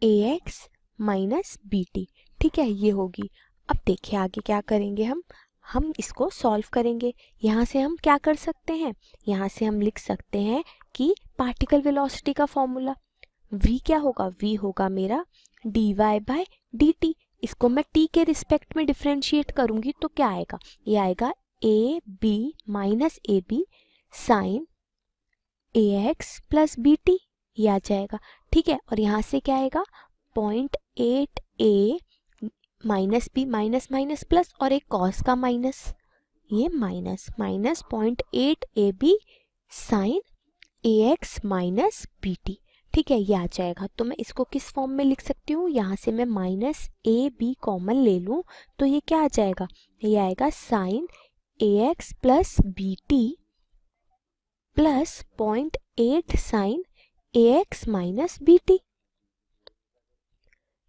ax minus B T, ठीक है, ये होगी। अब देखिए आगे क्या करेंगे हम इसको सॉल्व करेंगे। यहाँ से हम क्या कर सकते हैं, यहाँ से हम लिख सकते हैं कि पार्टिकल वेलोसिटी का फॉर्मूला v क्या होगा, v होगा मेरा dy बाय dt। इसको मैं t के रिस्पेक्ट में डिफरेंशिएट करूंगी तो क्या आएगा, ये आएगा a b minus A B sine ax plus B T, ये आ जाएगा, ठीक है। और यहाँ से क्या आएगा 0.8 a minus B minus minus plus और एक कॉस का माइनस, ये minus 0.8 A B sine ax minus B T, ठीक है, ये आ जाएगा। तो मैं इसको किस फॉर्म में लिख सकती हूँ, यहाँ से मैं माइनस ए बी कॉमन ले लूँ तो ये क्या आ जाएगा, ये आएगा sine ax plus B T plus 0.8 sine ax minus B T,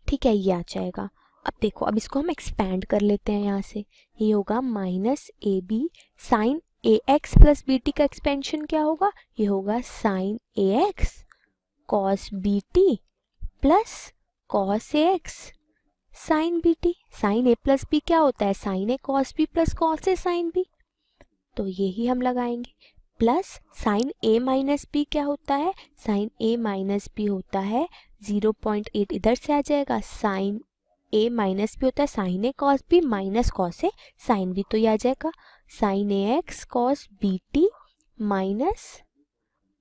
ठीक है, ये आ जाएगा। अब देखो अब इसको हम एक्सपैंड कर लेते हैं, यहाँ से ये होगा minus A B sine A X plus B T का एक्सपेंशन क्या होगा, ये होगा sine A X cos B T plus cos A X sine B T. Sine A plus B क्या होता है, sine A cos B plus cos A sine B, तो यही हम लगाएंगे। Plus sine A minus B क्या होता है, साइन ए माइनस बी होता है 0.8, इधर से आ जाएगा साइन ए माइनस बी होता है sine A cos B minus cos A sine B, तो ये आ जाएगा sine A X cos B T minus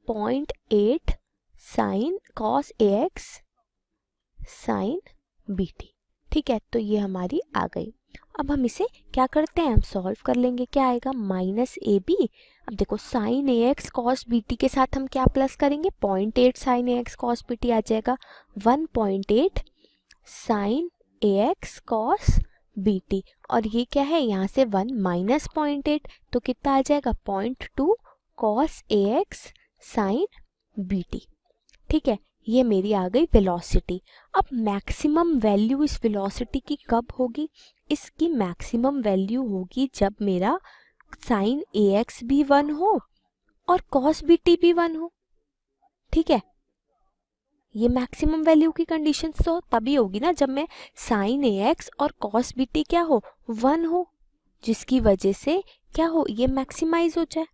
0.8 sine cos A X sine B T, ठीक है। तो ये हमारी आ गई। अब हम इसे क्या करते हैं, हम सॉल्व कर लेंगे, क्या आएगा माइनस ए बी। अब देखो sine A X cos B T के साथ हम क्या प्लस करेंगे, 0.8 sine A X cos B T आ जाएगा 1.8 sine A X cos B T, और ये क्या है, यहाँ से 1 माइनस 0.8, तो कितना आ जाएगा 0.2 cos AX sin BT। ठीक है, ये मेरी आ गई वेलोसिटी। अब मैक्सिमम वैल्यू इस वेलोसिटी की कब होगी, इसकी मैक्सिमम वैल्यू होगी जब मेरा sin AX भी 1 हो और cos BT भी 1 हो। ठीक है, ये मैक्सिमम वैल्यू की कंडीशन तो तभी होगी ना जब मैं sin AX और cos BT क्या हो 1 हो, जिसकी वजह से क्या हो, ये मैक्सिमाइज हो जाए।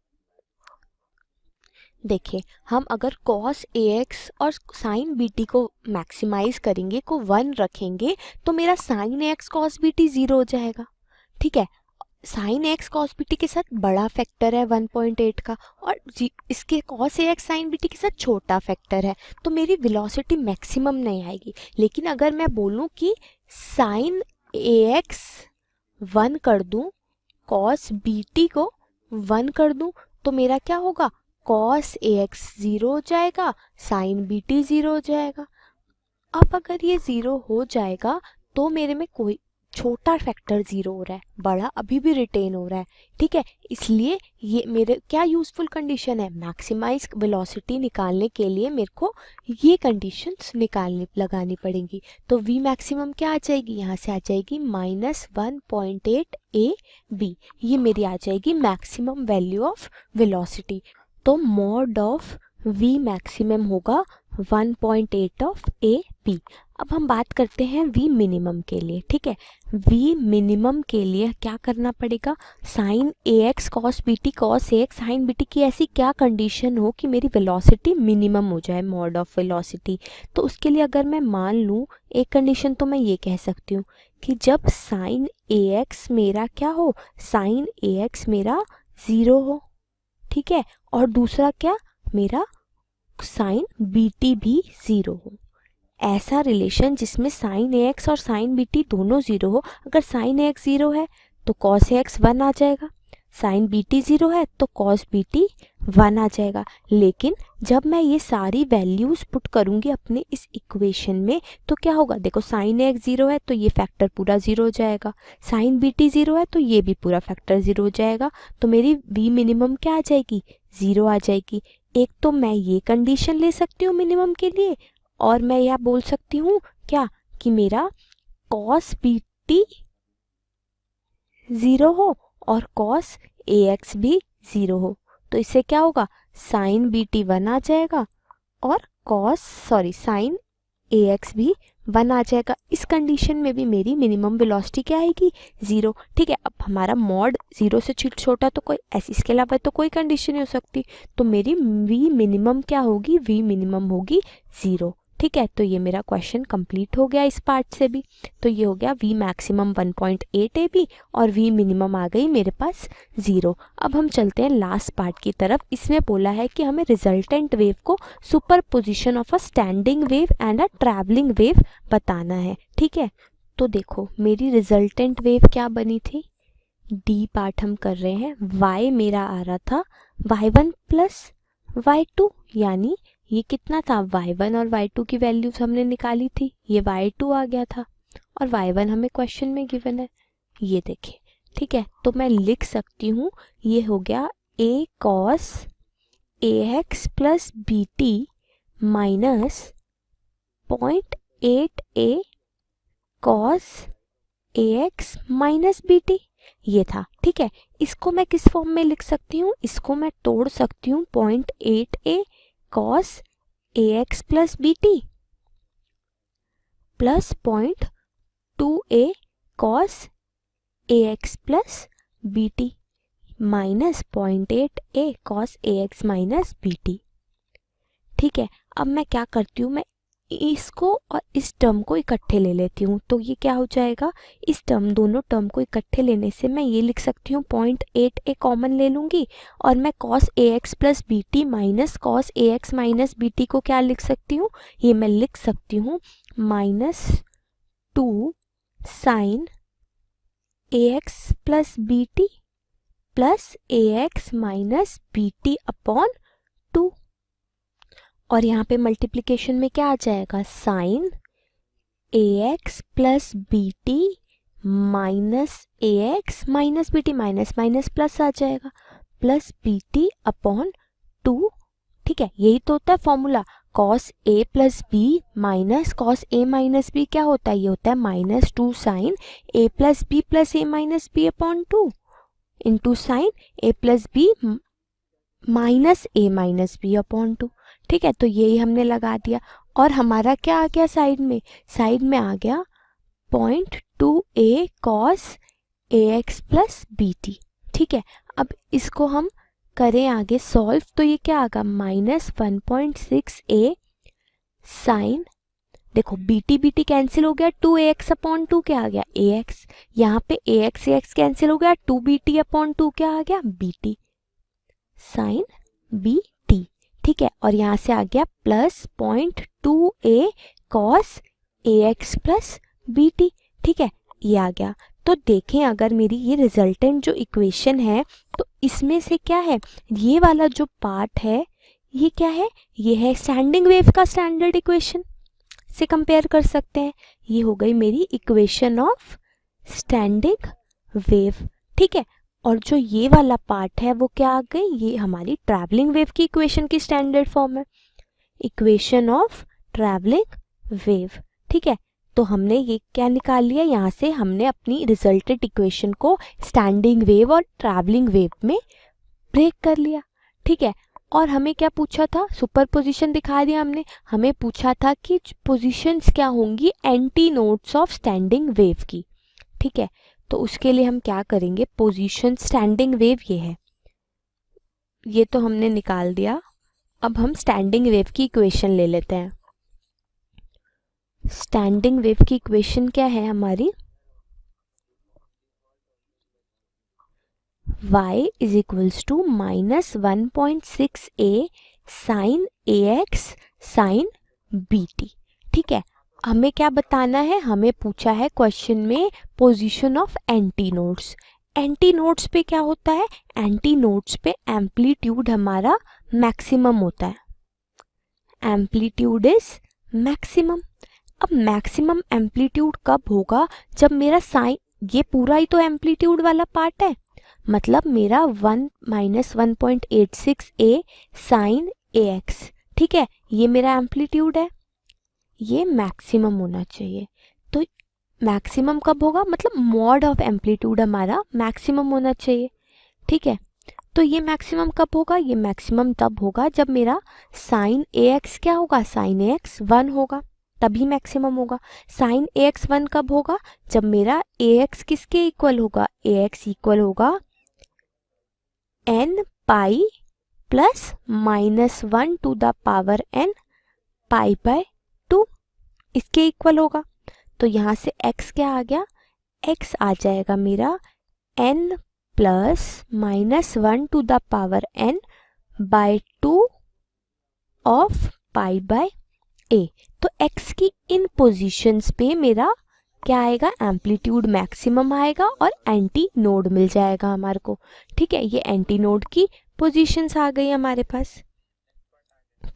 देखिए, हम अगर cos AX और sin BT को मैक्सिमाइज करेंगे, को 1 रखेंगे, तो मेरा sin AX cos BT 0 हो जाएगा। ठीक है, sin AX cos BT के साथ बड़ा फैक्टर है 1.8 का, और इसके cos AX sin BT के साथ छोटा फैक्टर है, तो मेरी वेलोसिटी मैक्सिमम नहीं आएगी। लेकिन अगर मैं बोलूं कि sin AX 1 कर दूं, cos BT को 1 कर दूं, तो मेरा क्या होगा, cos AX 0 हो जाएगा, sin BT 0 हो जाएगा। अब अगर ये 0 हो जाएगा तो मेरे में कोई छोटा फैक्टर 0 हो रहा है, बड़ा अभी भी रिटेन हो रहा है। ठीक है, इसलिए ये मेरे क्या यूजफुल कंडीशन है, मैक्सिमाइज वेलोसिटी निकालने के लिए मेरे को ये कंडीशंस लगानी पड़ेंगी। तो V मैक्सिमम क्या आ जाएगी, यहाँ से आ जाएगी -1.8 AB, ये मेरी आ जाएगी मैक्सिमम वैल्यू ऑफ वेलोसिटी। तो मॉड ऑफ V मैक्सिमम होगा 1.8 ऑफ AB। अब हम बात करते हैं V मिनिमम के लिए। ठीक है, V मिनिमम के लिए क्या करना पड़ेगा, sin AX cos BT cos AX sin BT की ऐसी क्या कंडीशन हो कि मेरी वेलोसिटी मिनिमम हो जाए, मॉड ऑफ वेलोसिटी। तो उसके लिए अगर मैं मान लूँ एक कंडीशन, तो मैं ये कह सकती हूँ कि जब sin AX मेरा क्या हो, sin AX मेरा 0 हो। ठीक है, और दूसरा क्या, मेरा sin BT भी 0 हो। ऐसा रिलेशन जिसमें sin AX और sin BT दोनों 0 हो। अगर sin AX 0 है तो cos AX 1 आ जाएगा, sin BT 0 है तो cos BT 1 आ जाएगा। लेकिन जब मैं ये सारी वैल्यूज़ पुट करूँगी अपने इस इक्वेशन में, तो क्या होगा, देखो sin AX 0 है तो ये फैक्टर पूरा 0 हो जाएगा, sin BT 0 है तो ये भी पूरा फैक्टर 0 हो जाएगा। तो मेरी V मिनिमम क्या आ जाएगी, 0 आ जाएगी। एक तो मैं ये कंडीशन ले सकती हूँ मिनिमम के लिए, और मैं यह बोल सकती हूँ क्या कि मेरा cos BT 0 हो और cos AX भी 0 हो। तो इससे क्या होगा, sin BT 1 आ जाएगा और sin AX भी 1 आ जाएगा। इस कंडीशन में भी मेरी मिनिमम वेलोसिटी क्या आएगी, 0। ठीक है, अब हमारा मॉड 0 से छोटा तो कोई ऐसी, इसके अलावा तो कोई कंडीशन नहीं हो सकती। तो मेरी V मिनिमम क्या होगी, V मिनिमम होगी 0। ठीक है, तो ये मेरा क्वेश्चन कंप्लीट हो गया इस पार्ट से भी। तो ये हो गया V मैक्सिमम 1.8 AB और V मिनिमम आ गई मेरे पास 0। अब हम चलते हैं लास्ट पार्ट की तरफ। इसमें बोला है कि हमें रिजल्टेंट वेव को super position of a standing wave and a travelling wave बताना है। ठीक है, तो देखो मेरी रिजल्टेंट वेव क्या बनी थी, D पार्ट हम कर रहे हैं। Y मेरा आ रहा था y1 प्लस y2, यानी ये कितना था, y1 और y2 की वैल्यूज हमने निकाली थी, ये y2 आ गया था और y1 हमें क्वेश्चन में गिवन है, ये देखिए। ठीक है, तो मैं लिख सकती हूँ ये हो गया a cos AX plus BT minus 0.8a cos AX minus BT, ये था। ठीक है, इसको मैं किस फॉर्म में लिख सकती हूँ, इसको मैं तोड़ सकती हूँ 0.8a cos AX plus BT plus 0.2a cos AX plus BT minus 0.8a cos AX minus BT। ठीक है, अब मैं क्या करती हूँ, मैं इसको और इस टर्म को इकट्ठे ले लेती हूँ। तो ये क्या हो जाएगा, इस टर्म, दोनों टर्म को इकट्ठे लेने से मैं ये लिख सकती हूँ 0.8a कॉमन ले लूँगी और मैं cos AX plus BT minus cos AX minus BT को क्या लिख सकती हूँ, ये मैं लिख सकती हूँ -2 sin AX plus BT plus AX minus BT upon 2। और यहाँ पे मल्टीप्लिकेशन में क्या आ जाएगा, sin AX plus BT minus A X minus B T, minus minus plus आ जाएगा, प्लस बी टी अपॉन 2। ठीक है, यही तो होता है formula, cos A plus B minus cos A minus B क्या होता है, ये होता है minus 2 sine A plus A minus B upon 2 into sine A plus B minus A minus B upon 2। ठीक है, तो यही हमने लगा दिया और हमारा क्या आ गया साइड में आ गया 0.2a cos A X plus B T. ठीक है, अब इसको हम करें आगे सॉल्व, तो ये क्या आएगा माइनस 1.6a साइन, देखो बी टी कैंसिल हो गया, 2ax अपॉन 2 क्या आ गया ax, यहाँ पे ax कैंसिल हो गया, 2bt अपॉन 2 क्या आ गया bt साइन bt। ठीक है, और यहाँ से आ गया plus 0.2a cos ax plus bt। ठीक है, ये आ गया। तो देखें अगर मेरी ये रिजल्टेंट जो इक्वेशन है तो इसमें से क्या है, ये वाला जो पार्ट है ये क्या है, ये है स्टैंडिंग वेव का स्टैंडर्ड इक्वेशन से कंपेयर कर सकते हैं। ये हो गई मेरी इक्वेशन ऑफ स्टैंडिंग वेव। ठीक है, और जो ये वाला पार्ट है वो क्या आ गई, ये हमारी ट्रैवलिंग वेव की इक्वेशन की स्टैंडर्ड फॉर्म है, इक्वेशन ऑफ ट्रैवलिंग वेव। ठीक है, तो हमने ये क्या निकाल लिया, यहाँ से हमने अपनी रिजल्टेड इक्वेशन को स्टैंडिंग वेव और ट्रैवलिंग वेव में ब्रेक कर लिया। ठीक है, और हमें क्या पूछा था, सुपर पोजिशन दिखा दिया हमने, हमें पूछा था कि पोजीशंस क्या होंगी anti nodes of standing wave की। ठीक है, तो उसके लिए हम क्या करेंगे, पोजीशन स्टैंडिंग वेव ये है, ये तो हमने निकाल दिया। अब हम स्टैंडिंग वेव की इक्वेशन ले लेते हैं। स्टैंडिंग वेव की इक्वेशन क्या है हमारी, y is equals to minus 1.6a sine A X sine B T. ठीक है, हमें क्या बताना है, हमें पूछा है क्वेश्चन में position of anti nodes. Anti nodes पे क्या होता है, एंटी नोड्स पे एम्पलीट्यूड हमारा मैक्सिमम होता है, एम्पलीट्यूड इज मैक्सिमम। अब मैक्सिमम एम्पलीट्यूड कब होगा, जब मेरा साइन, ये पूरा ही तो एम्पलीट्यूड वाला पार्ट है, मतलब मेरा 1 minus 1.86a sign A x. ठीक है, ये मेरा एम्पलीट्यूड है, ये मैक्सिमम होना चाहिए। तो मैक्सिमम कब होगा, मतलब मॉड ऑफ एम्पलीट्यूड हमारा मैक्सिमम होना चाहिए। ठीक है, तो ये मैक्सिमम कब होगा, ये मैक्सिमम तब होगा जब मेरा साइन ए एक्स क्या होगा, साइन ए एक्स 1 होगा, तभी मैक्सिमम होगा। साइन ए एक्स 1 कब होगा, जब मेरा ए एक्स किसके इक्वल होगा, ए एक्स इक्वल होगा n pi plus minus 1 to the power n pi by 2, इसके इक्वल होगा। तो यहाँ से x क्या आ गया, x आ जाएगा मेरा n plus minus 1 to the power n by 2 of pi by a। तो x की इन पोजीशंस पे मेरा क्या आएगा, एम्पलीट्यूड मैक्सिमम आएगा और एंटी नोड मिल जाएगा हमारे को। ठीक है, ये एंटी नोड की पोजीशंस आ गई हमारे पास,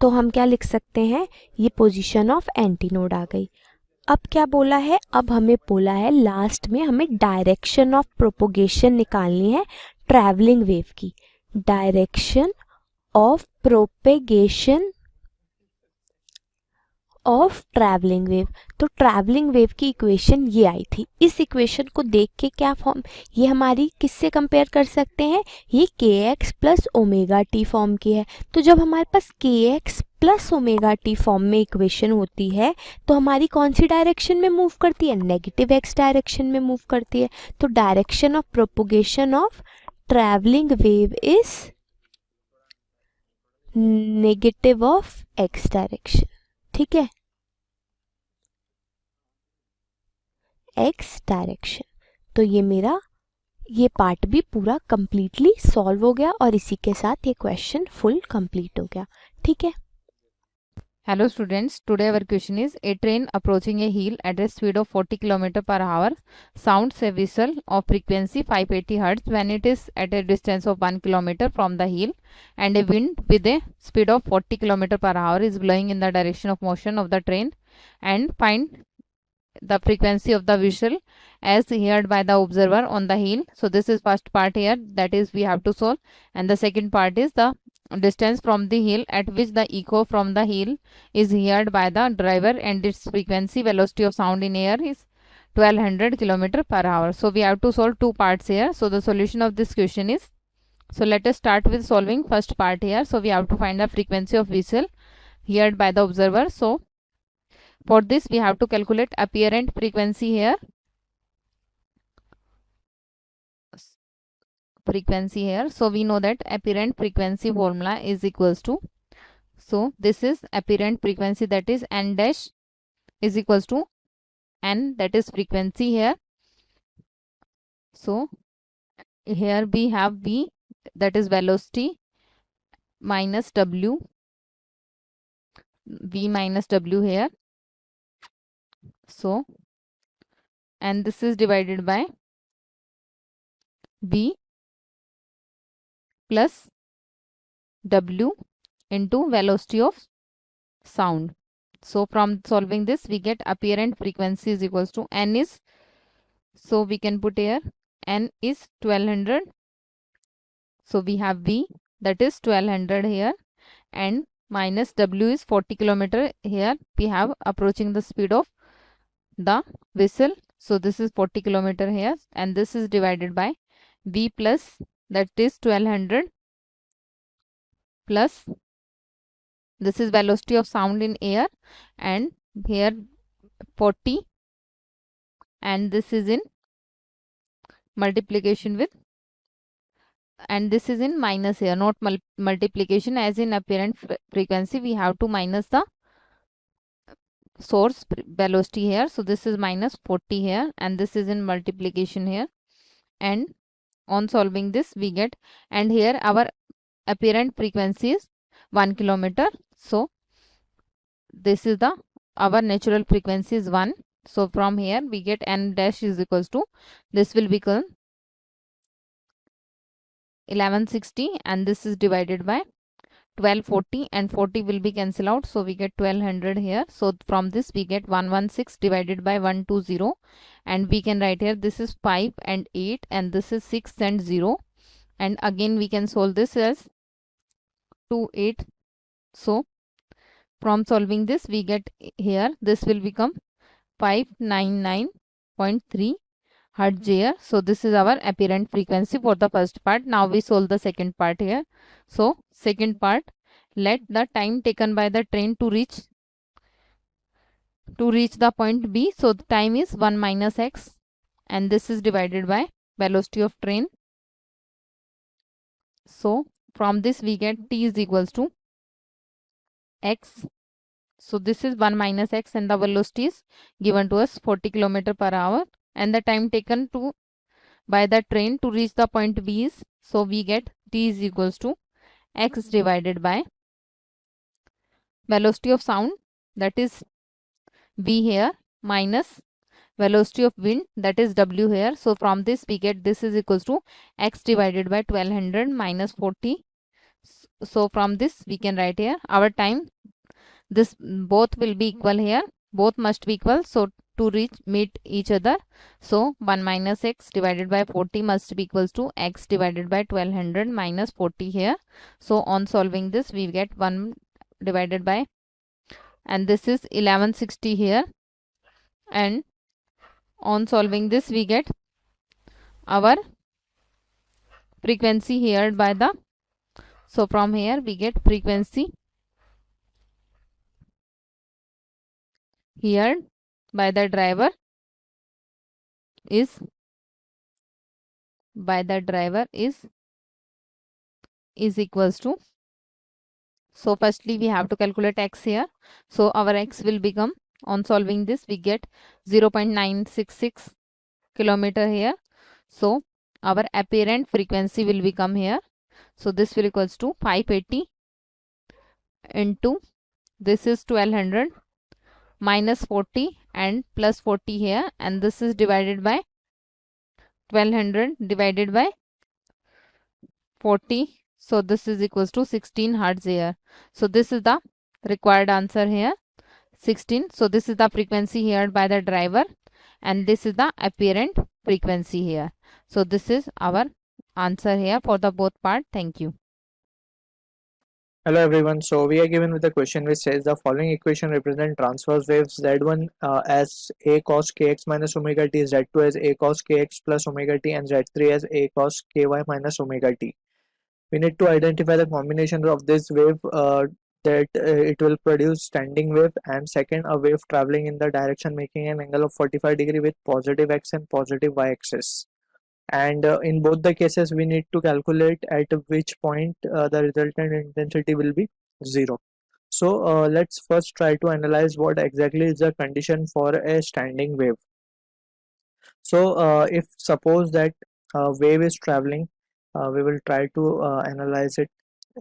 तो हम क्या लिख सकते हैं, ये पोजीशन ऑफ एंटी नोड आ गई। अब क्या बोला है, अब हमें बोला है लास्ट में हमें डायरेक्शन ऑफ प्रोपोगेशन निकालनी है ट्रैवलिंग वेव की, direction of propagation of travelling wave. तो ट्रैवलिंग वेव की इक्वेशन ये आई थी। इस इक्वेशन को देख के क्या फॉर्म, ये हमारी किससे कंपेयर कर सकते हैं, ये के x plus omega T form की है। तो जब हमारे पास के x plus omega T form में इक्वेशन होती है तो हमारी कौन सी डायरेक्शन में मूव करती है, नेगेटिव एक्स डायरेक्शन में मूव करती है। तो direction of propagation of travelling wave is negative of x direction. ठीक है, एक्स डायरेक्शन। तो ये मेरा ये पार्ट भी पूरा कंप्लीटली सॉल्व हो गया और इसी के साथ ये क्वेश्चन फुल कंप्लीट हो गया। ठीक है, Hello students, today our question is a train approaching a hill at a speed of 40 km per hour sounds a whistle of frequency 580 Hz when it is at a distance of 1 km from the hill and a wind with a speed of 40 km per hour is blowing in the direction of motion of the train and find the frequency of the whistle as heard by the observer on the hill. So this is first part here, that is we have to solve. And the second part is the distance from the hill at which the echo from the hill is heard by the driver, and its frequency, velocity of sound in air is 1200 km per hour. So we have to solve two parts here. So the solution of this question is, so let us start with solving first part here. So we have to find the frequency of whistle heard by the observer. So for this we have to calculate apparent frequency here. So we know that apparent frequency formula is equals to, so this is apparent frequency, that is n dash is equals to n, that is frequency here. So here we have v, that is velocity, minus w, v minus w here. So, and this is divided by v plus w into velocity of sound. So from solving this we get apparent frequency is equals to n is, so we can put here n is 1200. So we have v, that is 1200 here, and minus w is 40 km here. We have approaching the speed of the whistle. So this is 40 km here, and this is divided by v plus, that is 1200, plus this is velocity of sound in air, and here 40, and this is in multiplication with, and this is in minus here, not multiplication, as in apparent frequency we have to minus the source velocity here. So this is minus 40 here, and this is in multiplication here, and on solving this we get, and here our apparent frequency is 1 km. So this is the, our natural frequency is 1. So from here we get n dash is equals to, this will become 1160, and this is divided by 1240, and 40 will be cancelled out, so we get 1200 here. So from this we get 116 divided by 120, and we can write here this is 5 and 8, and this is 6 and 0, and again we can solve this as 2 8. So from solving this we get here, this will become 599.3 hertz here. So this is our apparent frequency for the first part. Now we solve the second part here. So second part, let the time taken by the train to reach the point B. So the time is 1 minus x, and this is divided by velocity of train. So from this we get t is equals to x. So this is 1 minus x, and the velocity is given to us 40 km per hour, and the time taken by the train to reach the point B is, so we get t is equals to x divided by velocity of sound, that is v here, minus velocity of wind, that is w here. So from this we get, this is equals to x divided by 1200 minus 40. So from this we can write here our time, this both will be equal here, both must be equal, so to meet each other. So 1 minus x divided by 40 must be equals to x divided by 1200 minus 40 here. So on solving this we get 1 divided by, and this is 1160 here, and on solving this we get our frequency heard by the, so from here we get frequency heard by the driver is equals to, so firstly we have to calculate x here. So our x will become, on solving this we get 0.966 km here. So our apparent frequency will become here, so this will equals to 580 into, this is 1200 minus 40 and plus 40 here, and this is divided by 1200 divided by 40. So this is equals to 16 hertz here. So this is the required answer here, 16. So this is the frequency heard by the driver, and this is the apparent frequency here. So this is our answer here for the both part. Thank you. Hello everyone, so we are given with a question which says the following equation represent transverse waves z1 as a cos kx minus omega t, z2 as a cos kx plus omega t, and z3 as a cos ky minus omega t. We need to identify the combinations of this wave that it will produce standing wave, and second a wave traveling in the direction making an angle of 45 degree with positive x and positive y axis. And in both the cases we need to calculate at which point the resultant intensity will be 0. So let's first try to analyze what exactly is the condition for a standing wave. So if suppose that wave is traveling, we will try to analyze it.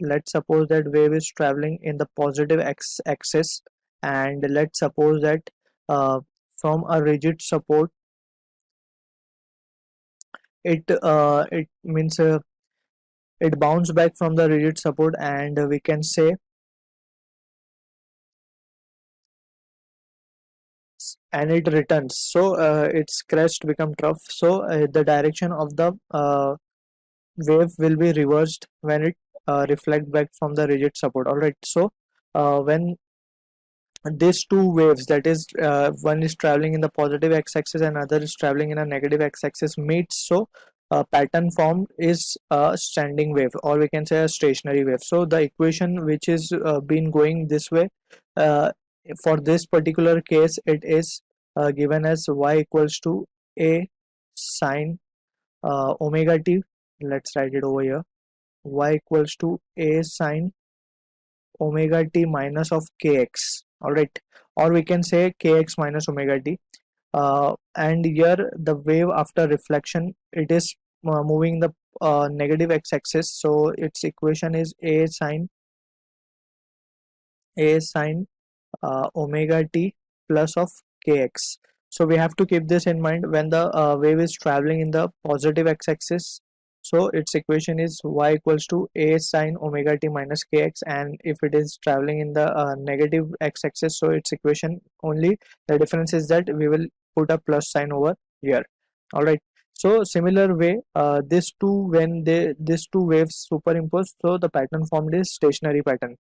Let's suppose that wave is traveling in the positive x-axis, and let's suppose that from a rigid support it means it bounced back from the rigid support, and we can say and it returns. So its crest become trough. So the direction of the wave will be reversed when it reflect back from the rigid support. All right. So when these two waves, that is one is traveling in the positive x-axis and other is traveling in a negative x-axis, meets, so pattern formed is a standing wave, or we can say a stationary wave. So the equation which is been going this way, for this particular case it is given as y equals to a sine omega t. Let's write it over here. Y equals to a sine omega t minus of kx. All right, or we can say kx minus omega t. And here the wave after reflection, it is moving the negative x-axis, so its equation is a sine omega t plus of kx. So we have to keep this in mind when the wave is traveling in the positive x-axis. So its equation is y equals to a sine omega t minus kx, and if it is traveling in the negative x-axis, so its equation, only the difference is that we will put a plus sign over here. All right. So similar way, these two waves superimpose, so the pattern formed is stationary pattern.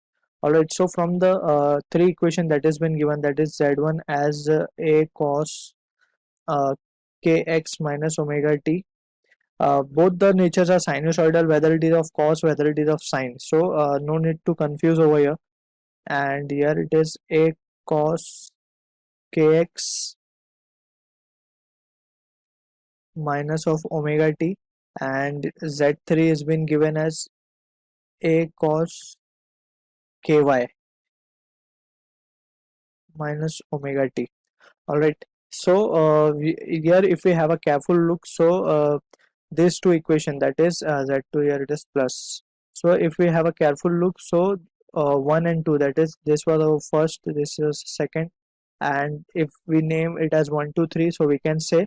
Alright, so from the three equation that has been given, that is z1 as a cos kx minus omega t. Both the natures are sinusoidal, whether it is of cos, whether it is of sine. So no need to confuse over here. And here it is a cos kx minus of omega t, and z3 has been given as a cos ky minus omega t. All right. So here if we have a careful look, so these two equation, that is z2, here it is plus. So if we have a careful look, so 1 and 2, that is this was our first, this is second, and if we name it as 1 2 3, so we can say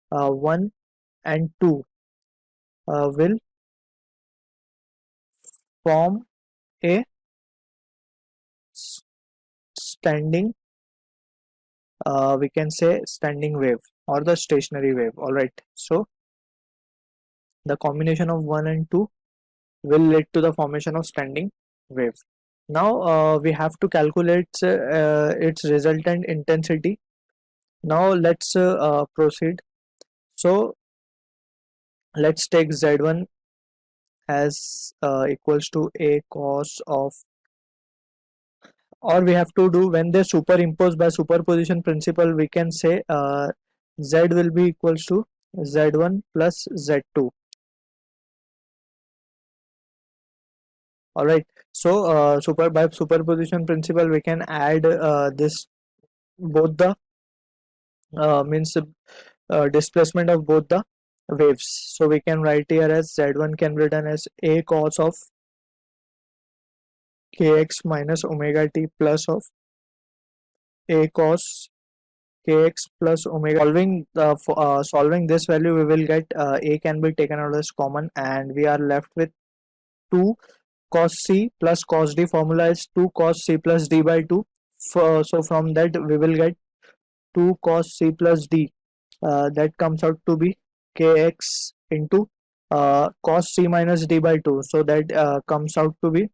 1 and 2 will form a standing, we can say standing wave or the stationary wave. All right, so the combination of 1 and 2 will lead to the formation of standing wave. Now we have to calculate its resultant intensity. Now let's proceed. So let's take z1 as equals to a cos of, or we have to do when they superimpose by superposition principle, we can say z will be equals to z1 plus z2. All right, so by superposition principle we can add this both the means displacement of both the waves. So we can write here as z1 can be written as a cos of kx minus omega t plus of a cos kx plus omega. Solving this value, we will get a can be taken out as common, and we are left with 2 cos c plus cos d. Formula is 2 cos c plus d by 2. So from that we will get 2 cos c plus d, that comes out to be kx into cos c minus d by 2, so that comes out to be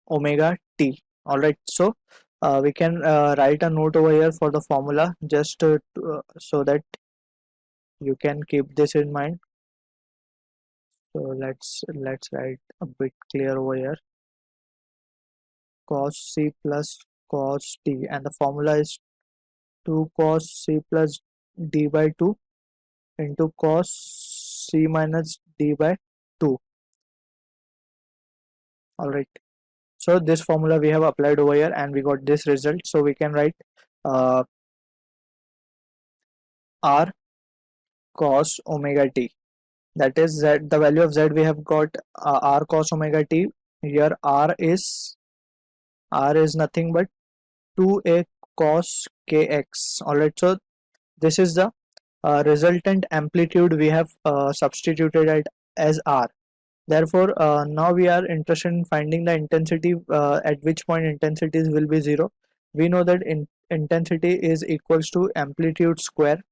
omega t. All right, so we can write a note over here for the formula, just so that you can keep this in mind. So let's write a bit clear over here. Cos c plus cos t, and the formula is 2 cos c plus d by 2 into cos c minus d by 2. All right, so this formula we have applied over here and we got this result. So we can write uh, r cos omega t, that is z, the value of z we have got r cos omega t. Here r is nothing but 2a cos kx. All right, so this is the resultant amplitude we have substituted it as r. Therefore now we are interested in finding the intensity, at which point intensities will be 0. We know that intensity is equals to amplitude square.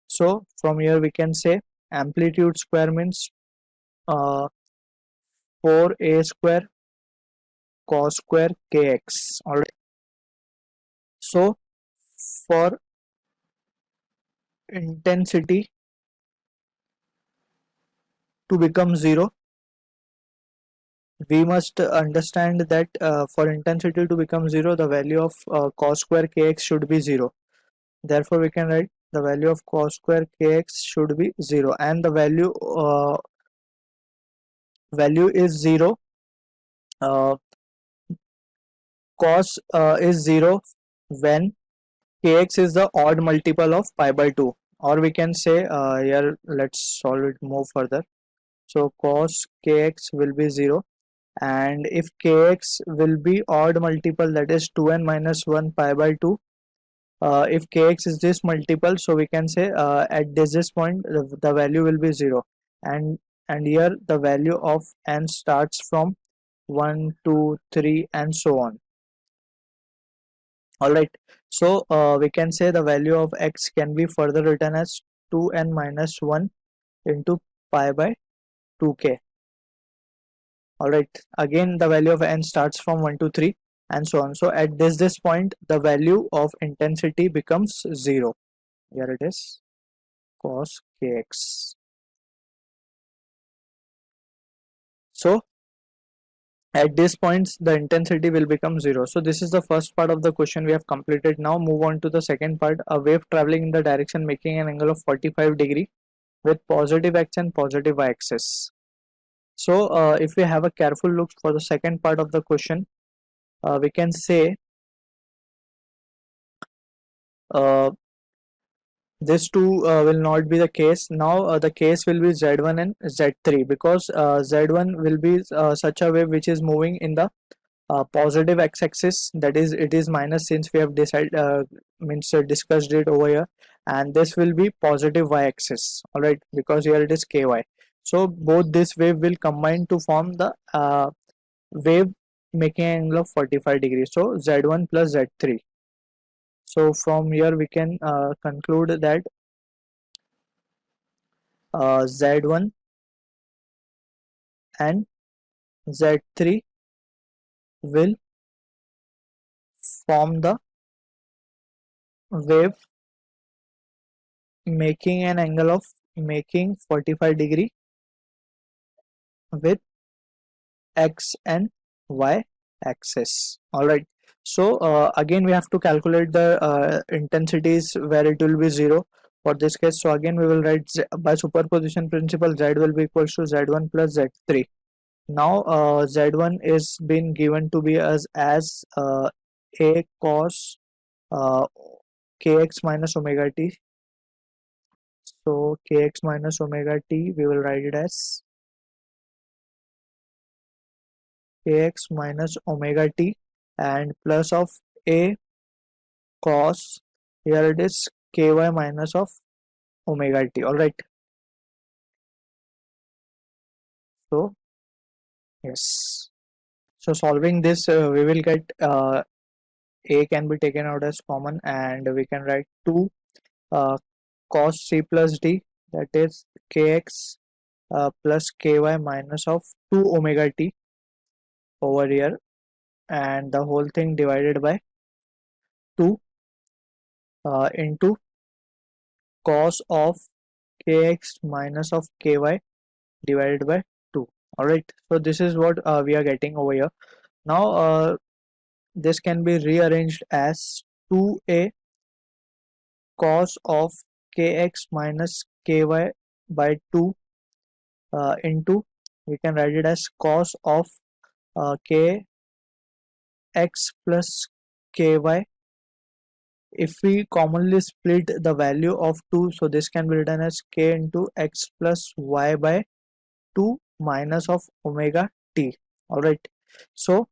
So from here we can say amplitude square means 4a square cos square kx. All right, so for intensity to become 0, we must understand that for intensity to become 0, the value of cos square kx should be 0. Therefore we can write the value of cos square kx should be 0, and the value is 0. Cos is 0 when kx is the odd multiple of pi by 2, or we can say here, let's solve it more further. So cos kx will be 0, and if kx will be odd multiple, that is 2n minus 1 pi by 2, if kx is this multiple, so we can say at this point the value will be 0, and here the value of n starts from 1, 2, 3 and so on. All right, so we can say the value of x can be further written as 2n minus 1 into pi by 2k. All right, again the value of n starts from 1 to 3 and so on. So at this point the value of intensity becomes 0. Here it is, cos kx. So at this point the intensity will become 0. So this is the first part of the question we have completed. Now move on to the second part. A wave traveling in the direction making an angle of 45 degree with positive x and positive y axis. So if we have a careful look for the second part of the question, we can say this two will not be the case. Now the case will be z1 and z3, because z1 will be such a wave which is moving in the positive x-axis, that is it is minus, since we have decided discussed it over here, and this will be positive y-axis. All right, because here it is ky. So both this wave will combine to form the wave making an angle of 45 degrees. So z1 plus z3. So from here we can conclude that z1 and z3 will form the wave making an angle of 45 degree with x and y axis. All right, so again we have to calculate the intensities where it will be 0 for this case. So again we will write by superposition principle, z will be equals to z1 plus z3. Now z1 is been given to be as a cos kx minus omega t. So kx minus omega t, we will write it as kx minus omega t, and plus of a cos, here it is ky minus of omega t. All right, so yes, so solving this we will get a can be taken out as common, and we can write 2 cos c plus d, that is kx plus ky minus of 2 omega t over here, and the whole thing divided by 2 into cos of kx minus of ky divided by 2. Alright, so this is what we are getting over here. Now this can be rearranged as 2a cos of kx minus ky by 2 into, we can write it as cos of kx plus ky. If we commonly split the value of 2, so this can be written as k into x plus y by 2 minus of omega t. Alright, so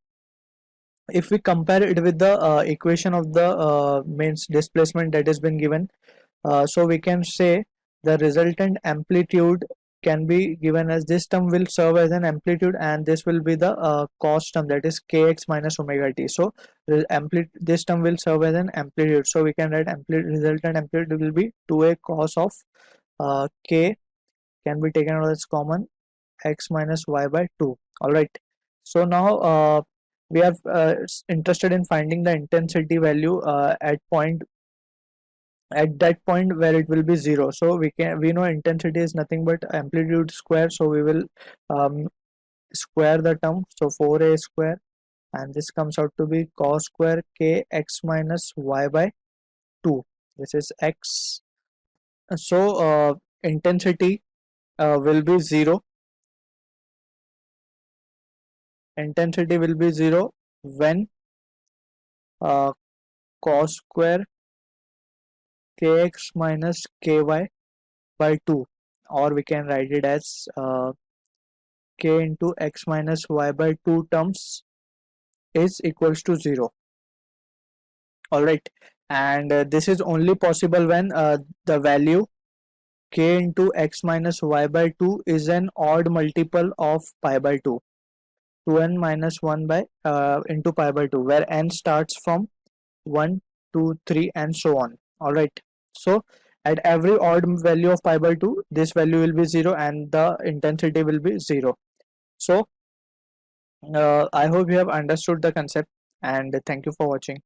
if we compare it with the equation of the means displacement that has been given, so we can say the resultant amplitude can be given as, this term will serve as an amplitude, and this will be the cos term, that is kx minus omega t. So this term will serve as an amplitude, so we can write resultant amplitude will be 2a cos of k can be taken out as common, x minus y by 2. Alright, so now we are interested in finding the intensity value at that point where it will be 0. So we know intensity is nothing but amplitude square, so we will square the term, so 4a square, and this comes out to be cos square k x minus y by 2. This is x. So intensity will be 0. Intensity will be 0 when cos square kx minus ky by 2, or we can write it as k into x minus y by 2 terms is equals to 0. Alright, and this is only possible when the value k into x minus y by 2 is an odd multiple of pi by 2, 2n minus 1 by into pi by 2, where n starts from 1, 2, 3 and so on. Alright, so at every odd value of pi by 2, this value will be 0 and the intensity will be 0. So I hope you have understood the concept, and thank you for watching.